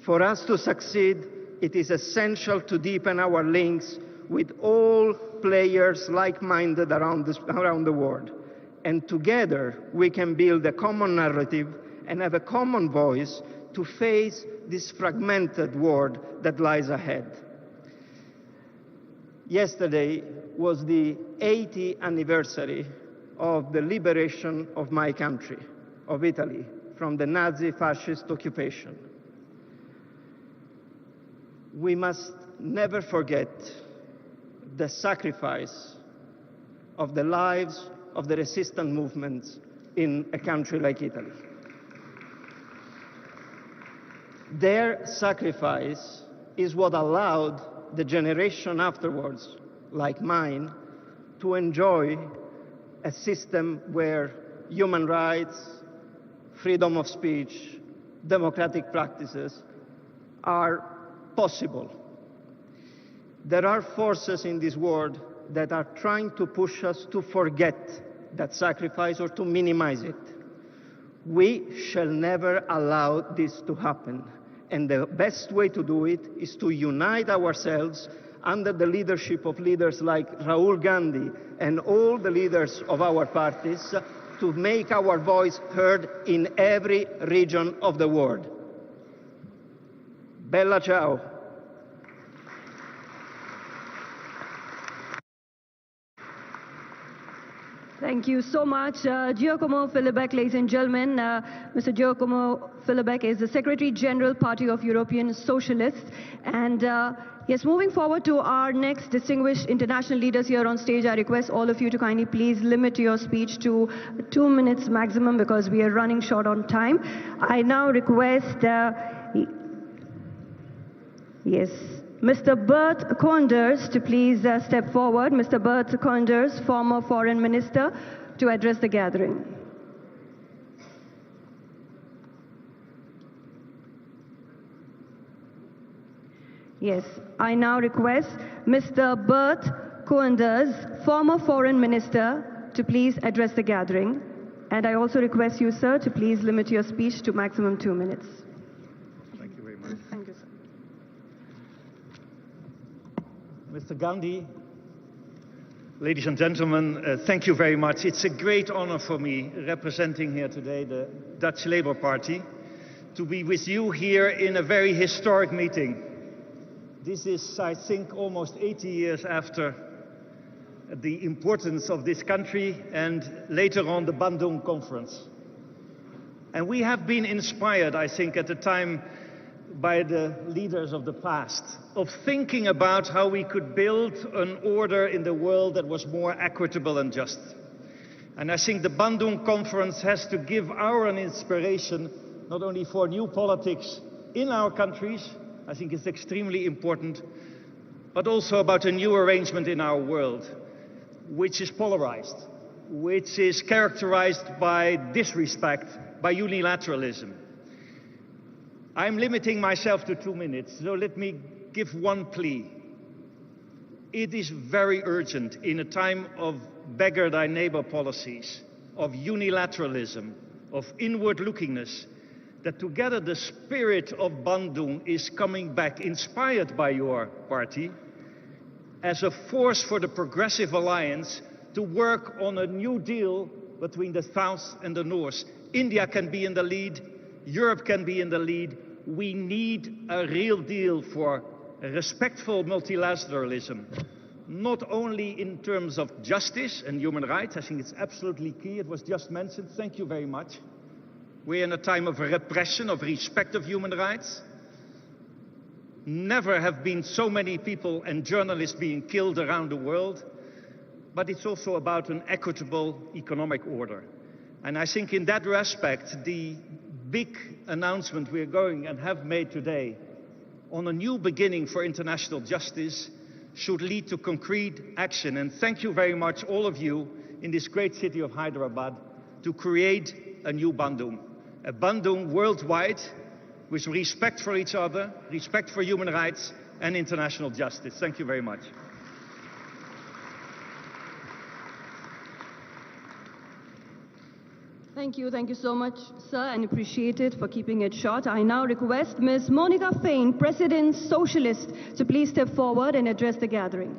For us to succeed, it is essential to deepen our links with all players like-minded around the world. And together, we can build a common narrative and have a common voice to face this fragmented world that lies ahead. Yesterday was the 80th anniversary of the liberation of my country, of Italy, from the Nazi fascist occupation. We must never forget the sacrifice of the lives of the resistance movements in a country like Italy. Their sacrifice is what allowed the generation afterwards, like mine, to enjoy a system where human rights, freedom of speech, democratic practices are possible. There are forces in this world that are trying to push us to forget that sacrifice or to minimize it. We shall never allow this to happen. And the best way to do it is to unite ourselves under the leadership of leaders like Rahul Gandhi and all the leaders of our parties to make our voice heard in every region of the world. Bella ciao. Thank you so much. Giacomo Filibeck, ladies and gentlemen. Mr. Giacomo Filibeck is the Secretary General, Party of European Socialists. And yes, moving forward to our next distinguished international leaders here on stage, I request all of you to kindly please limit your speech to 2 minutes maximum because we are running short on time. I now request, yes, Mr. Bert Koenders to please step forward. Mr. Bert Koenders, former Foreign Minister, to address the gathering. Yes, I now request Mr. Bert Koenders, former Foreign Minister, to please address the gathering. And I also request you, sir, to please limit your speech to maximum 2 minutes. Thank you very much. Thank you, sir. Mr. Gandhi, ladies and gentlemen, thank you very much. It's a great honor for me, representing here today the Dutch Labour Party, to be with you here in a very historic meeting. This is, I think, almost 80 years after the importance of this country and later on the Bandung Conference. And we have been inspired, I think, at the time by the leaders of the past, of thinking about how we could build an order in the world that was more equitable and just. And I think the Bandung Conference has to give an inspiration, not only for new politics in our countries, I think it's extremely important, but also about a new arrangement in our world, which is polarized, which is characterized by disrespect, by unilateralism. I'm limiting myself to 2 minutes, so let me give one plea. It is very urgent in a time of beggar thy neighbor policies, of unilateralism, of inward-lookingness, that together the spirit of Bandung is coming back, inspired by your party, as a force for the Progressive Alliance to work on a new deal between the South and the North. India can be in the lead, Europe can be in the lead. We need a real deal for respectful multilateralism, not only in terms of justice and human rights. I think it's absolutely key. It was just mentioned. Thank you very much. We're in a time of repression, of respect of human rights. Never have been so many people and journalists being killed around the world. But it's also about an equitable economic order. And I think in that respect, the big announcement we're going and have made today on a new beginning for international justice should lead to concrete action. And thank you very much, all of you, in this great city of Hyderabad, to create a new Bandung. A Bandung worldwide with respect for each other, respect for human rights and international justice. Thank you very much. Thank you so much, sir, and appreciate it for keeping it short. I now request Ms. Monica Fain, President Socialist, to please step forward and address the gathering.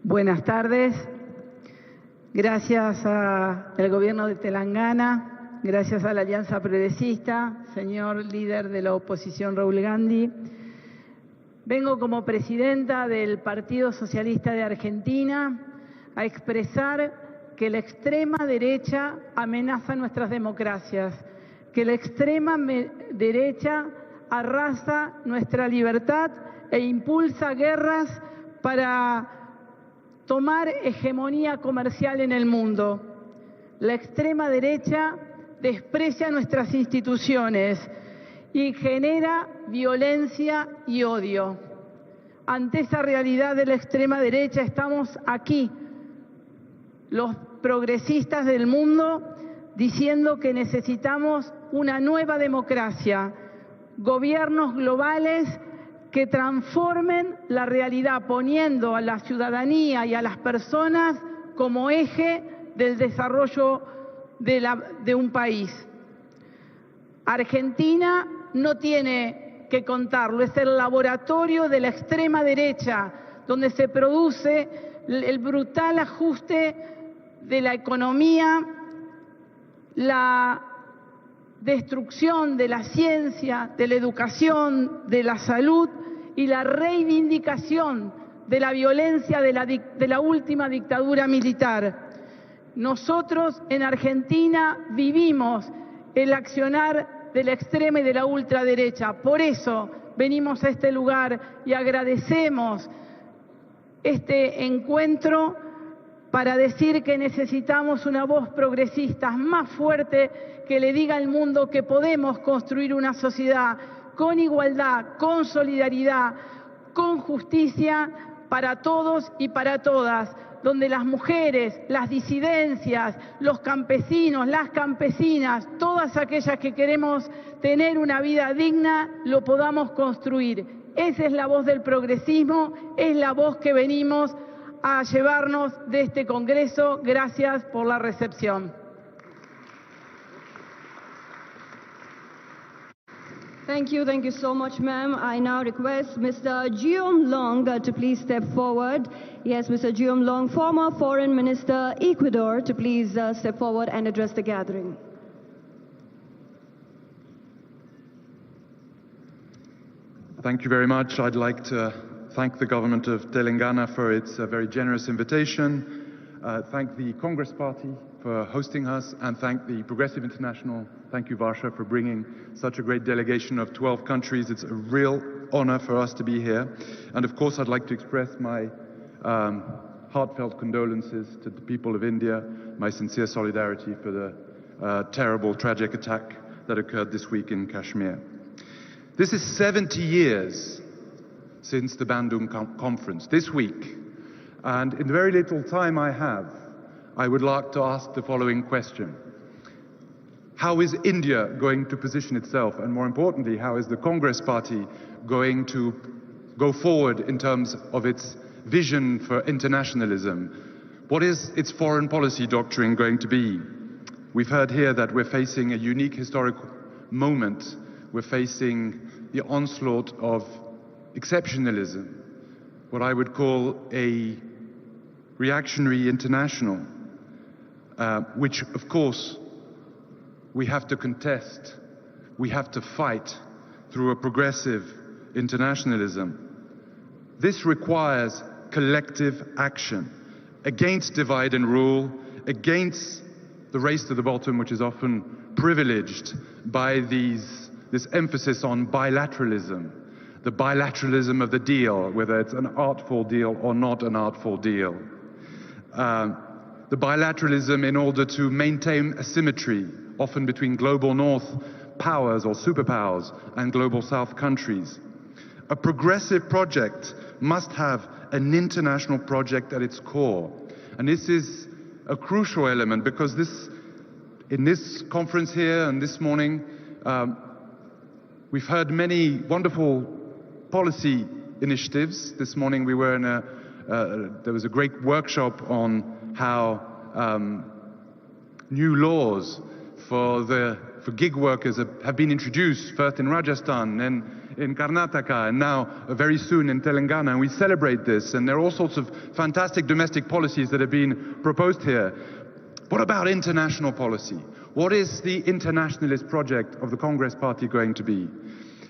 Buenas tardes. Gracias al gobierno de Telangana, gracias a la Alianza Progresista, señor líder de la oposición Rahul Gandhi. Vengo como presidenta del Partido Socialista de Argentina a expresar que la extrema derecha amenaza nuestras democracias, que la extrema derecha arrasa nuestra libertad e impulsa guerras para tomar hegemonía comercial en el mundo. La extrema derecha desprecia nuestras instituciones y genera violencia y odio. Ante esa realidad de la extrema derecha estamos aquí, los progresistas del mundo, diciendo que necesitamos una nueva democracia, gobiernos globales que transformen la realidad, poniendo a la ciudadanía y a las personas como eje del desarrollo de un país. Argentina no tiene que contarlo, es el laboratorio de la extrema derecha, donde se produce el brutal ajuste de la economía, la destrucción de la ciencia, de la educación, de la salud y la reivindicación de la violencia de la última dictadura militar. Nosotros en Argentina vivimos el accionar de la extrema y de la ultraderecha. Por eso venimos a este lugar y agradecemos este encuentro para decir que necesitamos una voz progresista más fuerte que le diga al mundo que podemos construir una sociedad con igualdad, con solidaridad, con justicia para todos y para todas, donde las mujeres, las disidencias, los campesinos, las campesinas, todas aquellas que queremos tener una vida digna, lo podamos construir. Esa es la voz del progresismo, es la voz que venimos a llevarnos de este Congreso. Gracias por la recepción. Thank you so much, ma'am. I now request Mr. Jiom Long to please step forward. Yes, Mr. Jiom Long, former Foreign Minister, Ecuador, to please step forward and address the gathering. Thank you very much. I'd like to thank the government of Telangana for its very generous invitation, thank the Congress Party for hosting us, and thank the Progressive International. Thank you, Varsha, for bringing such a great delegation of 12 countries. It's a real honor for us to be here. And of course, I'd like to express my heartfelt condolences to the people of India, my sincere solidarity for the terrible, tragic attack that occurred this week in Kashmir. This is 70 years since the Bandung conference, this week. And in the very little time I have, I would like to ask the following question. How is India going to position itself? And more importantly, how is the Congress Party going to go forward in terms of its vision for internationalism? What is its foreign policy doctrine going to be? We've heard here that we're facing a unique historical moment. We're facing the onslaught of exceptionalism, what I would call a reactionary international, which, of course, we have to contest, we have to fight through a progressive internationalism. This requires collective action against divide and rule, against the race to the bottom, which is often privileged by this emphasis on bilateralism, the bilateralism of the deal, whether it's an artful deal or not an artful deal. The bilateralism in order to maintain a symmetry, often between global north powers or superpowers and global south countries. A progressive project must have an international project at its core. And this is a crucial element because in this conference here and this morning, we've heard many wonderful policy initiatives. This morning we were in there was a great workshop on how new laws for gig workers have been introduced, first in Rajasthan, then in Karnataka, and now very soon in Telangana, and we celebrate this. And there are all sorts of fantastic domestic policies that have been proposed here. What about international policy? What is the internationalist project of the Congress Party going to be?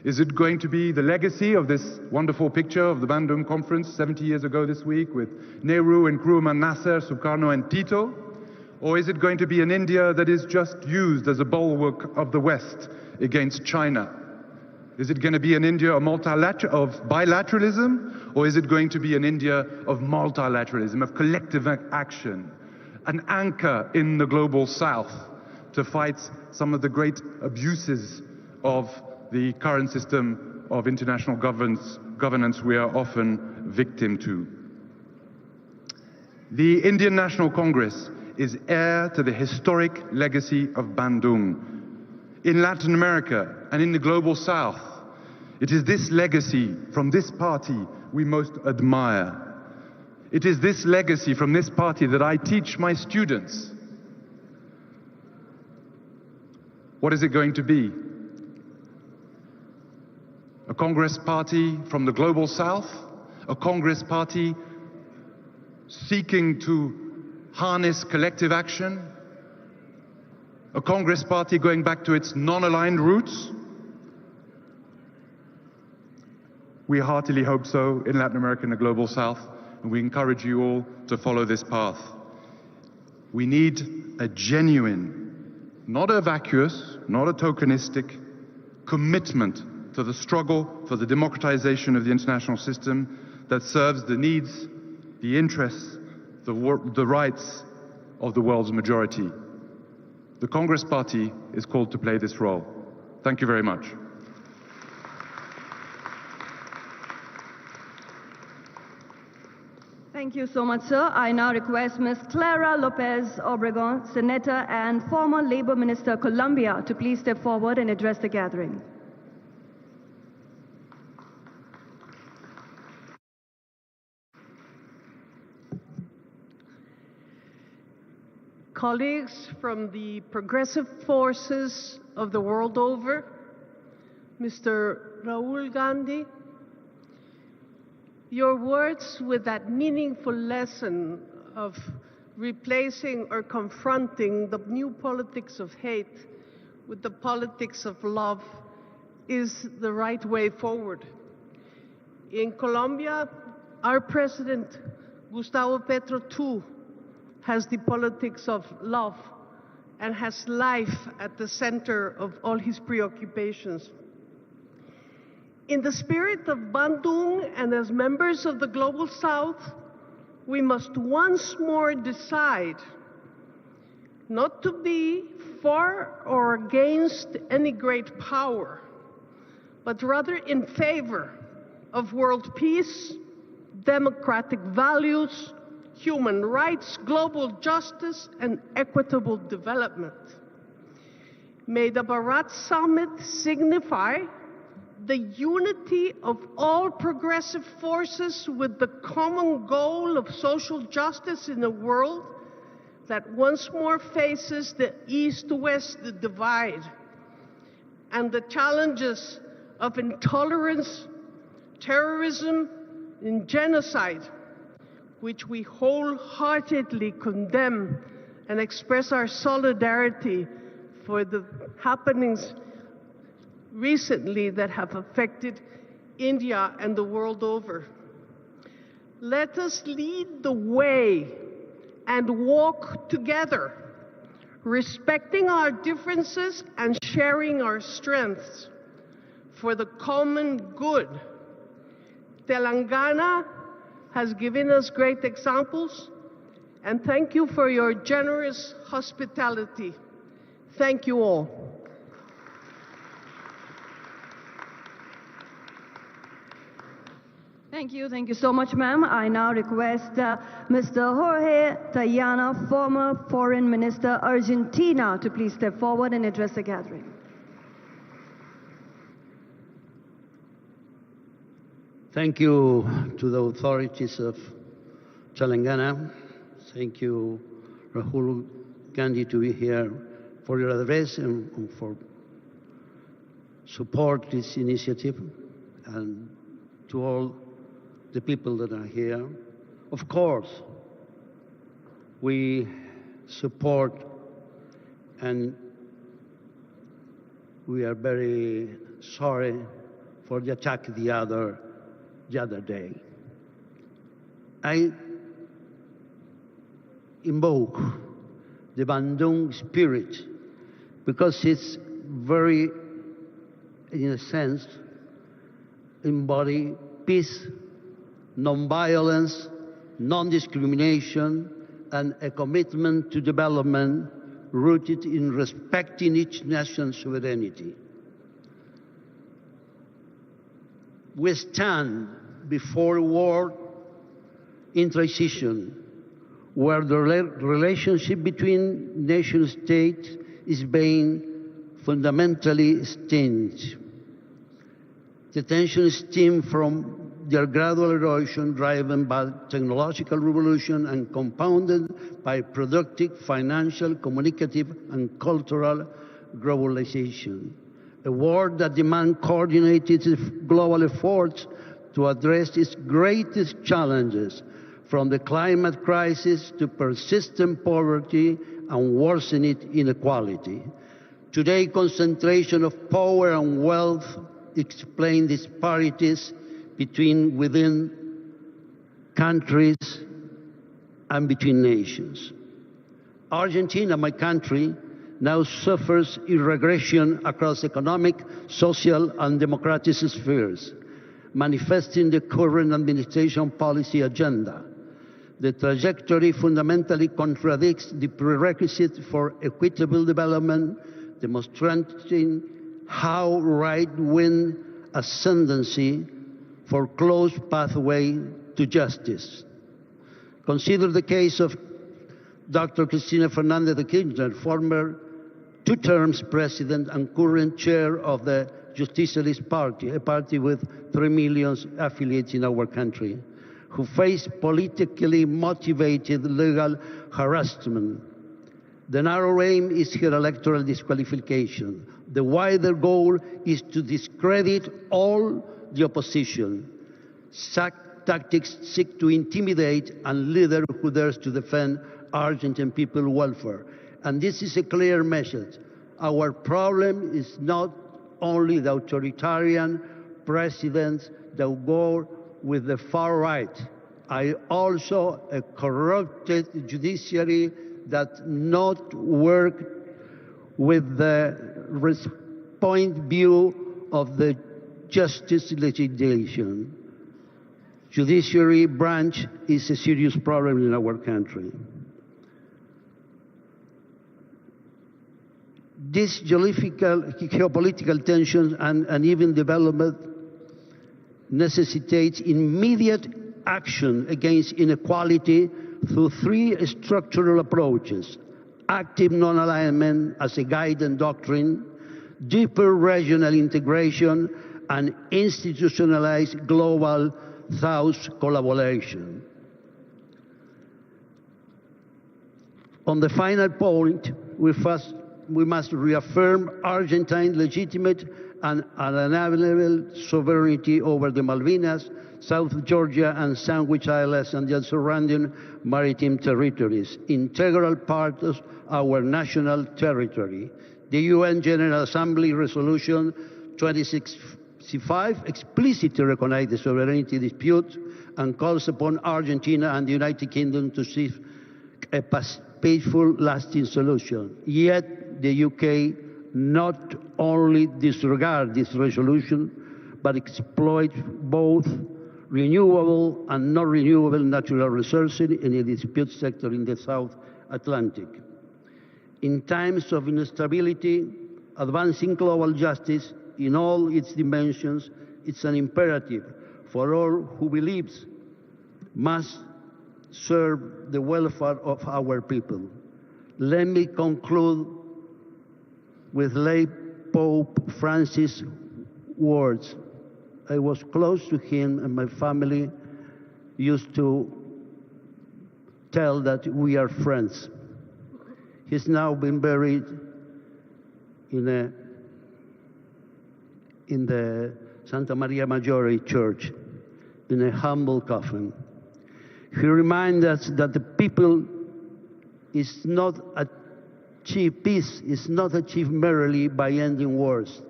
Is it going to be the legacy of this wonderful picture of the Bandung Conference 70 years ago this week with Nehru, Nkrumah, Nasser, Sukarno and Tito? Or is it going to be an India that is just used as a bulwark of the West against China? Is it going to be an India of bilateralism? Or is it going to be an India of multilateralism, of collective action? An anchor in the global South to fight some of the great abuses of the current system of international governance we are often victim to. The Indian National Congress is heir to the historic legacy of Bandung. In Latin America and in the global South, it is this legacy from this party we most admire. It is this legacy from this party that I teach my students. What is it going to be? A Congress party from the global South? A Congress party seeking to harness collective action? A Congress party going back to its non-aligned roots? We heartily hope so in Latin America and the global South, and we encourage you all to follow this path. We need a genuine, not a vacuous, not a tokenistic, commitment to the struggle for the democratization of the international system that serves the needs, the interests, the rights of the world's majority. The Congress Party is called to play this role. Thank you very much. Thank you so much, sir. I now request Ms. Clara Lopez Obregon, Senator and former Labor Minister, Colombia, to please step forward and address the gathering. Colleagues from the progressive forces of the world over, Mr. Rahul Gandhi, your words with that meaningful lesson of replacing or confronting the new politics of hate with the politics of love is the right way forward. In Colombia, our president, Gustavo Petro, too, has the politics of love and has life at the center of all his preoccupations. In the spirit of Bandung and as members of the Global South, we must once more decide not to be for or against any great power, but rather in favor of world peace, democratic values, human rights, global justice, and equitable development. May the Bharat Summit signify the unity of all progressive forces with the common goal of social justice in a world that once more faces the East-West divide and the challenges of intolerance, terrorism, and genocide, which we wholeheartedly condemn and express our solidarity for the happenings recently that have affected India and the world over. Let us lead the way and walk together, respecting our differences and sharing our strengths for the common good. Telangana has given us great examples, and thank you for your generous hospitality. Thank you all. Thank you so much, ma'am. I now request Mr. Jorge Tayana, former Foreign Minister, Argentina, to please step forward and address the gathering. Thank you to the authorities of Telangana. Thank you, Rahul Gandhi, to be here for your address and for support this initiative, and to all the people that are here. Of course, we support and we are very sorry for the attack the other day. I invoke the Bandung spirit because it's very, in a sense, embody peace, non-violence, non-discrimination, and a commitment to development rooted in respecting each nation's sovereignty. We stand before a world in transition, where the relationship between nation states is being fundamentally changed. The tension stems from their gradual erosion driven by technological revolution and compounded by productive, financial, communicative, and cultural globalization. A world that demands coordinated global efforts to address its greatest challenges, from the climate crisis to persistent poverty and worsening inequality. Today, concentration of power and wealth explain disparities within countries and between nations. Argentina, my country, now suffers a regression across economic, social, and democratic spheres, manifesting the current administration policy agenda. The trajectory fundamentally contradicts the prerequisite for equitable development, demonstrating how right-wing ascendancy for close pathway to justice. Consider the case of Dr. Cristina Fernández de Kirchner, former two-term president and current chair of the Justicialist Party, a party with 3 million affiliates in our country, who faced politically motivated legal harassment. The narrow aim is her electoral disqualification. The wider goal is to discredit all the opposition. Such tactics seek to intimidate a leader who dares to defend Argentine people's welfare. And this is a clear message. Our problem is not only the authoritarian presidents that go with the far right. Also a corrupted judiciary that not work with the point view of the justice legislation. Judiciary branch is a serious problem in our country. This geopolitical tensions and uneven development necessitates immediate action against inequality through 3 structural approaches: active non-alignment as a guiding doctrine, deeper regional integration, and institutionalized global South collaboration. On the final point, we must reaffirm Argentine legitimate and unalienable sovereignty over the Malvinas, South Georgia, and Sandwich Islands and their surrounding maritime territories, integral part of our national territory. The UN General Assembly Resolution 2665 explicitly recognizes the sovereignty dispute and calls upon Argentina and the United Kingdom to seek a peaceful, lasting solution. Yet the UK not only disregard this resolution, but exploit both renewable and non-renewable natural resources in the dispute sector in the South Atlantic. In times of instability, advancing global justice in all its dimensions is an imperative for all who believes must serve the welfare of our people. Let me conclude with late Pope Francis' words. I was close to him, and my family used to tell that we are friends. He's now been buried in the Santa Maria Maggiore church in a humble coffin. He reminds us that the people is not achieved, peace is not achieved merely by ending wars,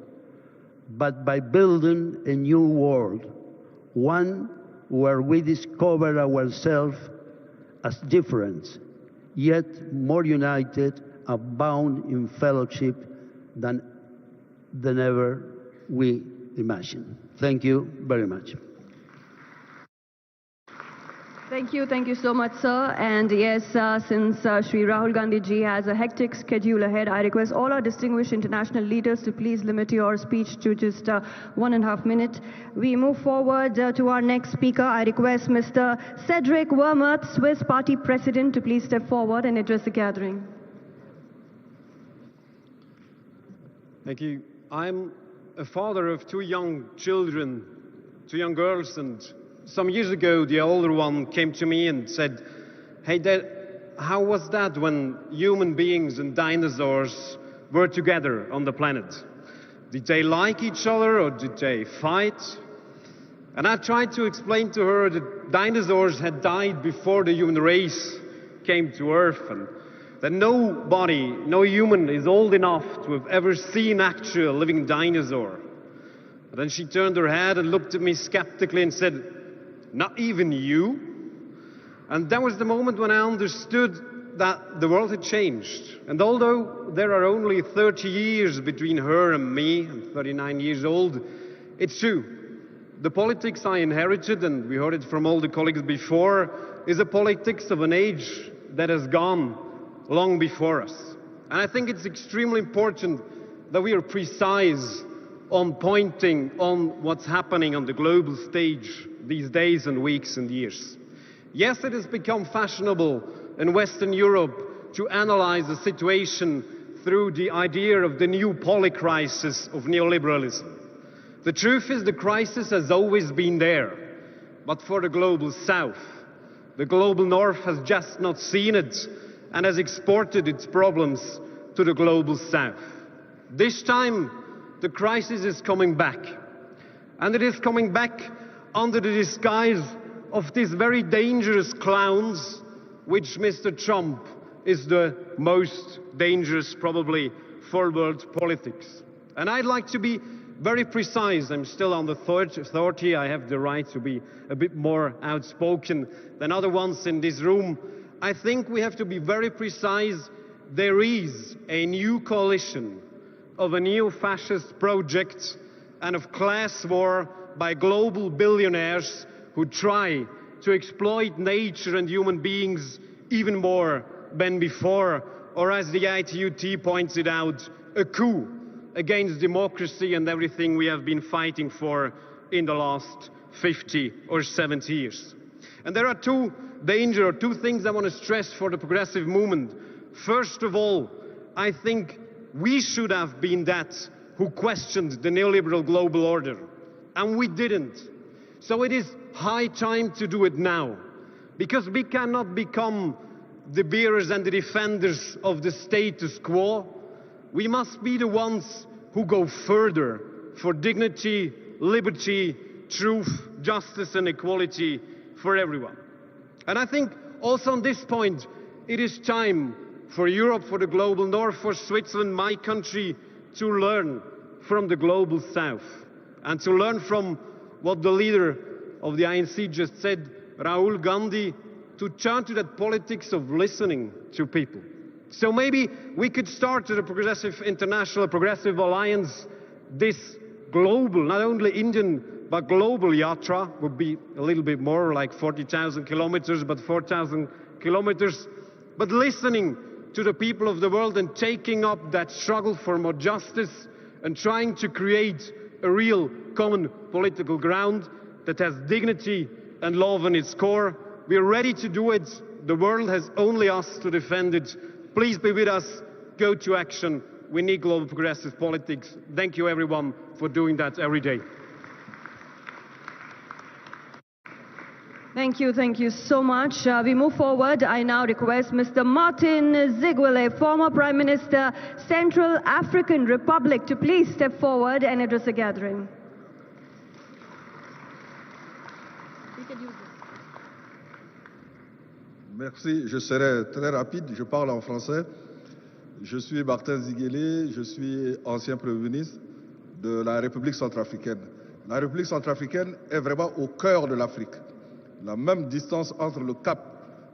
but by building a new world, one where we discover ourselves as different, yet more united and bound in fellowship than ever we imagined. Thank you very much. Thank you so much, sir. And yes, since Shri Rahul Gandhi ji has a hectic schedule ahead, I request all our distinguished international leaders to please limit your speech to just 1.5 minutes. We move forward to our next speaker. I request Mr. Cedric Wermuth, Swiss Party President, to please step forward and address the gathering. Thank you. I'm a father of 2 young children, 2 young girls, and some years ago, the older one came to me and said, "Hey, Dad, how was that when human beings and dinosaurs were together on the planet? Did they like each other or did they fight?" And I tried to explain to her that dinosaurs had died before the human race came to Earth, and that nobody, no human is old enough to have ever seen actual living dinosaur. And then she turned her head and looked at me skeptically and said, "Not even you?" And that was the moment when I understood that the world had changed. And although there are only 30 years between her and me, I'm 39 years old, it's true. The politics I inherited, and we heard it from all the colleagues before, is a politics of an age that has gone long before us. And I think it's extremely important that we are precise on pointing on what's happening on the global stage these days and weeks and years. Yes, it has become fashionable in Western Europe to analyze the situation through the idea of the new polycrisis of neoliberalism. The truth is the crisis has always been there, but for the global South. The global North has just not seen it and has exported its problems to the global South. This time, the crisis is coming back. And it is coming back under the disguise of these very dangerous clowns, which Mr. Trump is the most dangerous probably for world politics. And I'd like to be very precise. I'm still on the 30. I have the right to be a bit more outspoken than other ones in this room. I think we have to be very precise. There is a new coalition of a neo-fascist project and of class war by global billionaires who try to exploit nature and human beings even more than before, or as the ITUT points it out, a coup against democracy and everything we have been fighting for in the last 50 or 70 years. And there are two things I want to stress for the progressive movement. First of all, I think we should have been that who questioned the neoliberal global order. And we didn't. So it is high time to do it now. Because we cannot become the bearers and the defenders of the status quo. We must be the ones who go further for dignity, liberty, truth, justice and equality for everyone. And I think also on this point, it is time for Europe, for the global North, for Switzerland, my country, to learn from the global South and to learn from what the leader of the INC just said, Rahul Gandhi, to turn to that politics of listening to people. So maybe we could start with a progressive international, progressive alliance, this global, not only Indian, but global yatra would be a little bit more like 40,000 kilometers, but 4,000 kilometers, but listening to the people of the world and taking up that struggle for more justice and trying to create a real common political ground that has dignity and love in its core. We are ready to do it. The world has only us to defend it. Please be with us. Go to action. We need global progressive politics. Thank you, everyone, for doing that every day. Thank you so much. We move forward. I now request Mr. Martin Ziguele, former Prime Minister, Central African Republic, to please step forward and address the gathering. Merci, je serai très rapide, je parle en français. Je suis Martin Ziguele, je suis ancien Premier ministre de la République centrafricaine. La République centrafricaine est vraiment au cœur de l'Afrique. La même distance entre le Cap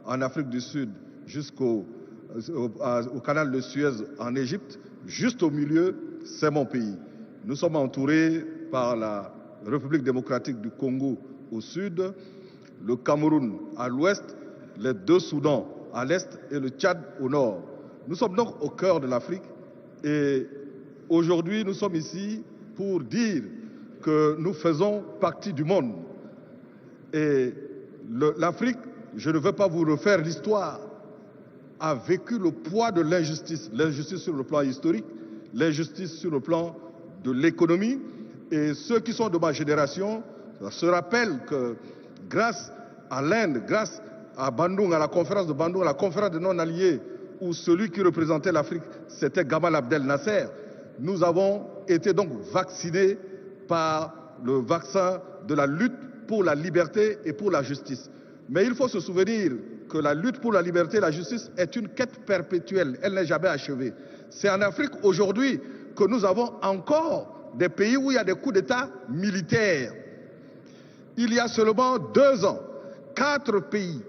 en Afrique du Sud jusqu'au canal de Suez en Égypte, juste au milieu, c'est mon pays. Nous sommes entourés par la République démocratique du Congo au sud, le Cameroun à l'ouest, les deux Soudans à l'est et le Tchad au nord. Nous sommes donc au cœur de l'Afrique et aujourd'hui nous sommes ici pour dire que nous faisons partie du monde. Et l'Afrique, je ne veux pas vous refaire l'histoire, a vécu le poids de l'injustice. L'injustice sur le plan historique, l'injustice sur le plan de l'économie. Et ceux qui sont de ma génération se rappellent que grâce à l'Inde, grâce à Bandung, à la conférence de Bandung, à la conférence de non-alliés, où celui qui représentait l'Afrique, c'était Gamal Abdel Nasser, nous avons été donc vaccinés par le vaccin de la lutte pour la liberté et pour la justice. Mais il faut se souvenir que la lutte pour la liberté et la justice est une quête perpétuelle, elle n'est jamais achevée. C'est en Afrique aujourd'hui que nous avons encore des pays où il y a des coups d'État militaires. Il y a seulement 2 ans, 4 pays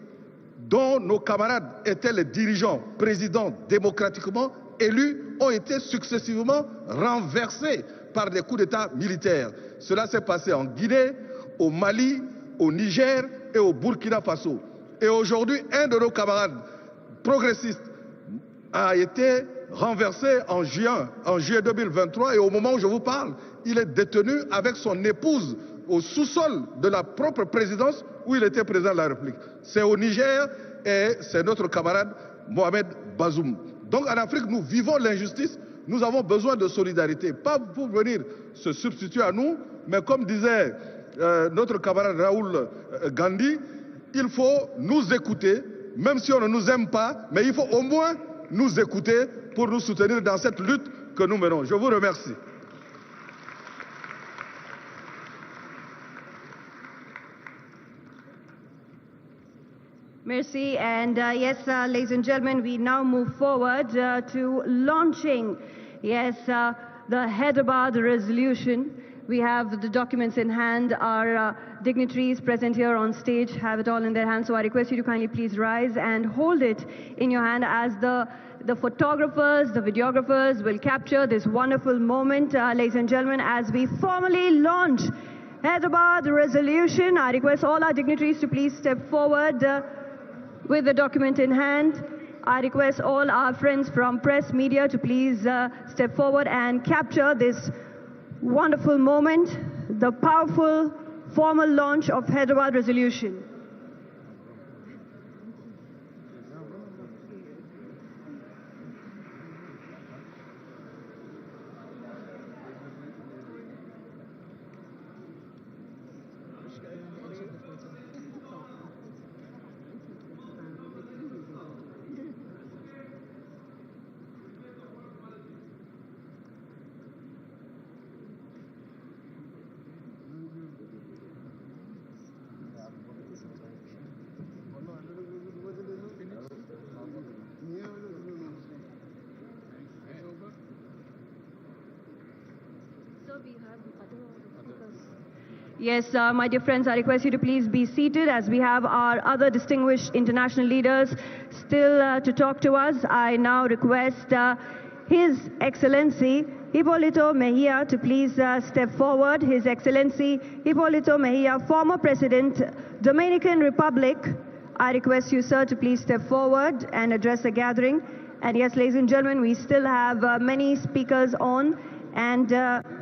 dont nos camarades étaient les dirigeants, présidents démocratiquement élus, ont été successivement renversés par des coups d'État militaires. Cela s'est passé en Guinée, au Mali, au Niger et au Burkina Faso. Et aujourd'hui, un de nos camarades progressistes a été renversé en juillet 2023 et au moment où je vous parle, il est détenu avec son épouse au sous-sol de la propre présidence où il était président de la République. C'est au Niger et c'est notre camarade Mohamed Bazoum. Donc en Afrique, nous vivons l'injustice, nous avons besoin de solidarité, pas pour venir se substituer à nous, mais comme disait notre camarade Raoul Gandhi, il faut nous écouter, même si on ne nous aime pas, mais il faut au moins nous écouter pour nous soutenir dans cette lutte que nous menons. Je vous remercie. Merci. And yes, ladies and gentlemen, we now move forward to launching, the Hyderabad resolution. We have the documents in hand. Our dignitaries present here on stage have it all in their hands. So I request you to kindly please rise and hold it in your hand as the photographers, the videographers will capture this wonderful moment, ladies and gentlemen, as we formally launch Hyderabad resolution. I request all our dignitaries to please step forward with the document in hand. I request all our friends from press media to please step forward and capture this wonderful moment, the powerful formal launch of Hyderabad resolution. Yes, my dear friends, I request you to please be seated as we have our other distinguished international leaders still to talk to us. I now request His Excellency Hipólito Mejia to please step forward. His Excellency Hipólito Mejia, former President, Dominican Republic. I request you, sir, to please step forward and address the gathering. And yes, ladies and gentlemen, we still have many speakers on, and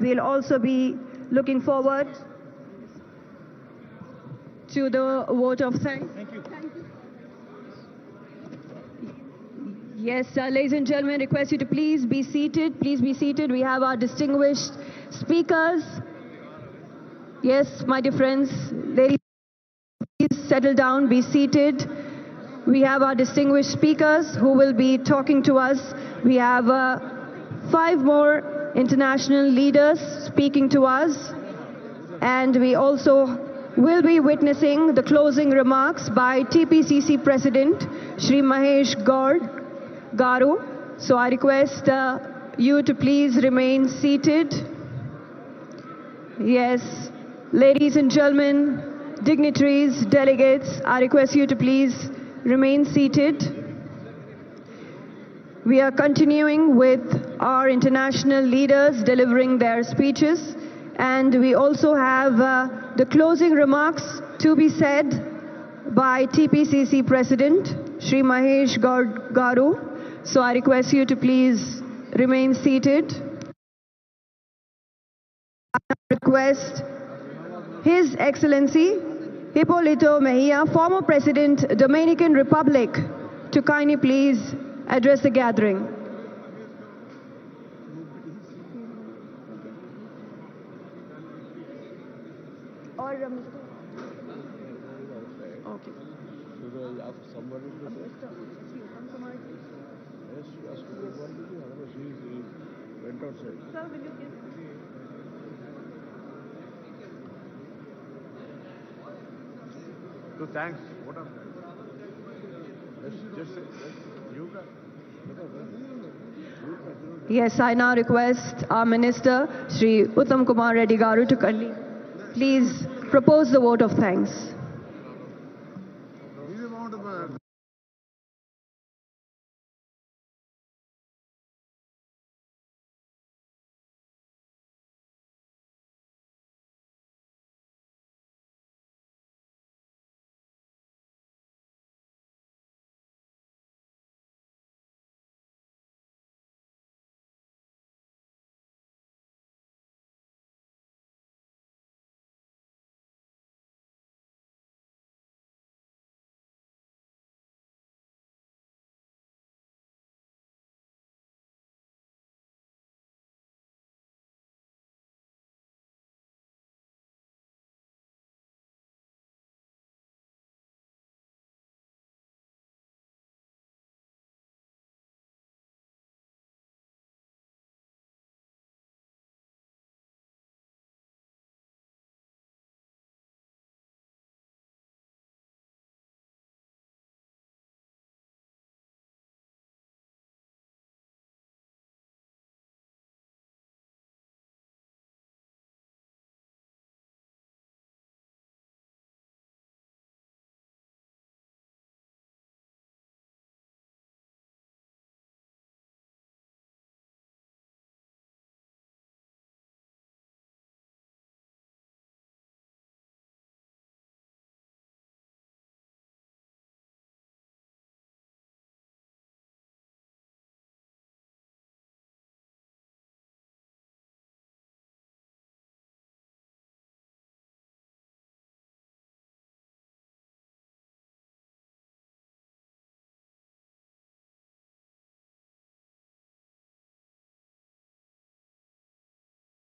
we'll also be looking forward to the vote of thanks. Thank you. Yes, ladies and gentlemen, request you to please be seated. Please be seated. We have our distinguished speakers. Yes, my dear friends, ladies, please settle down, be seated. We have our distinguished speakers who will be talking to us. We have 5 more international leaders speaking to us. And we also will be witnessing the closing remarks by TPCC President Shri Mahesh Garu. So I request you to please remain seated. Yes, ladies and gentlemen, dignitaries, delegates, I request you to please remain seated. We are continuing with our international leaders delivering their speeches, and we also have the closing remarks to be said by TPCC President Shri Mahesh Garu. So I request you to please remain seated. I request His Excellency Hipólito Mejía, former President, Dominican Republic, to kindly please address the gathering. So thanks. What up? Yes, I now request our Minister, Shri Uttam Kumar Reddy Garu, to kindly please propose the vote of thanks.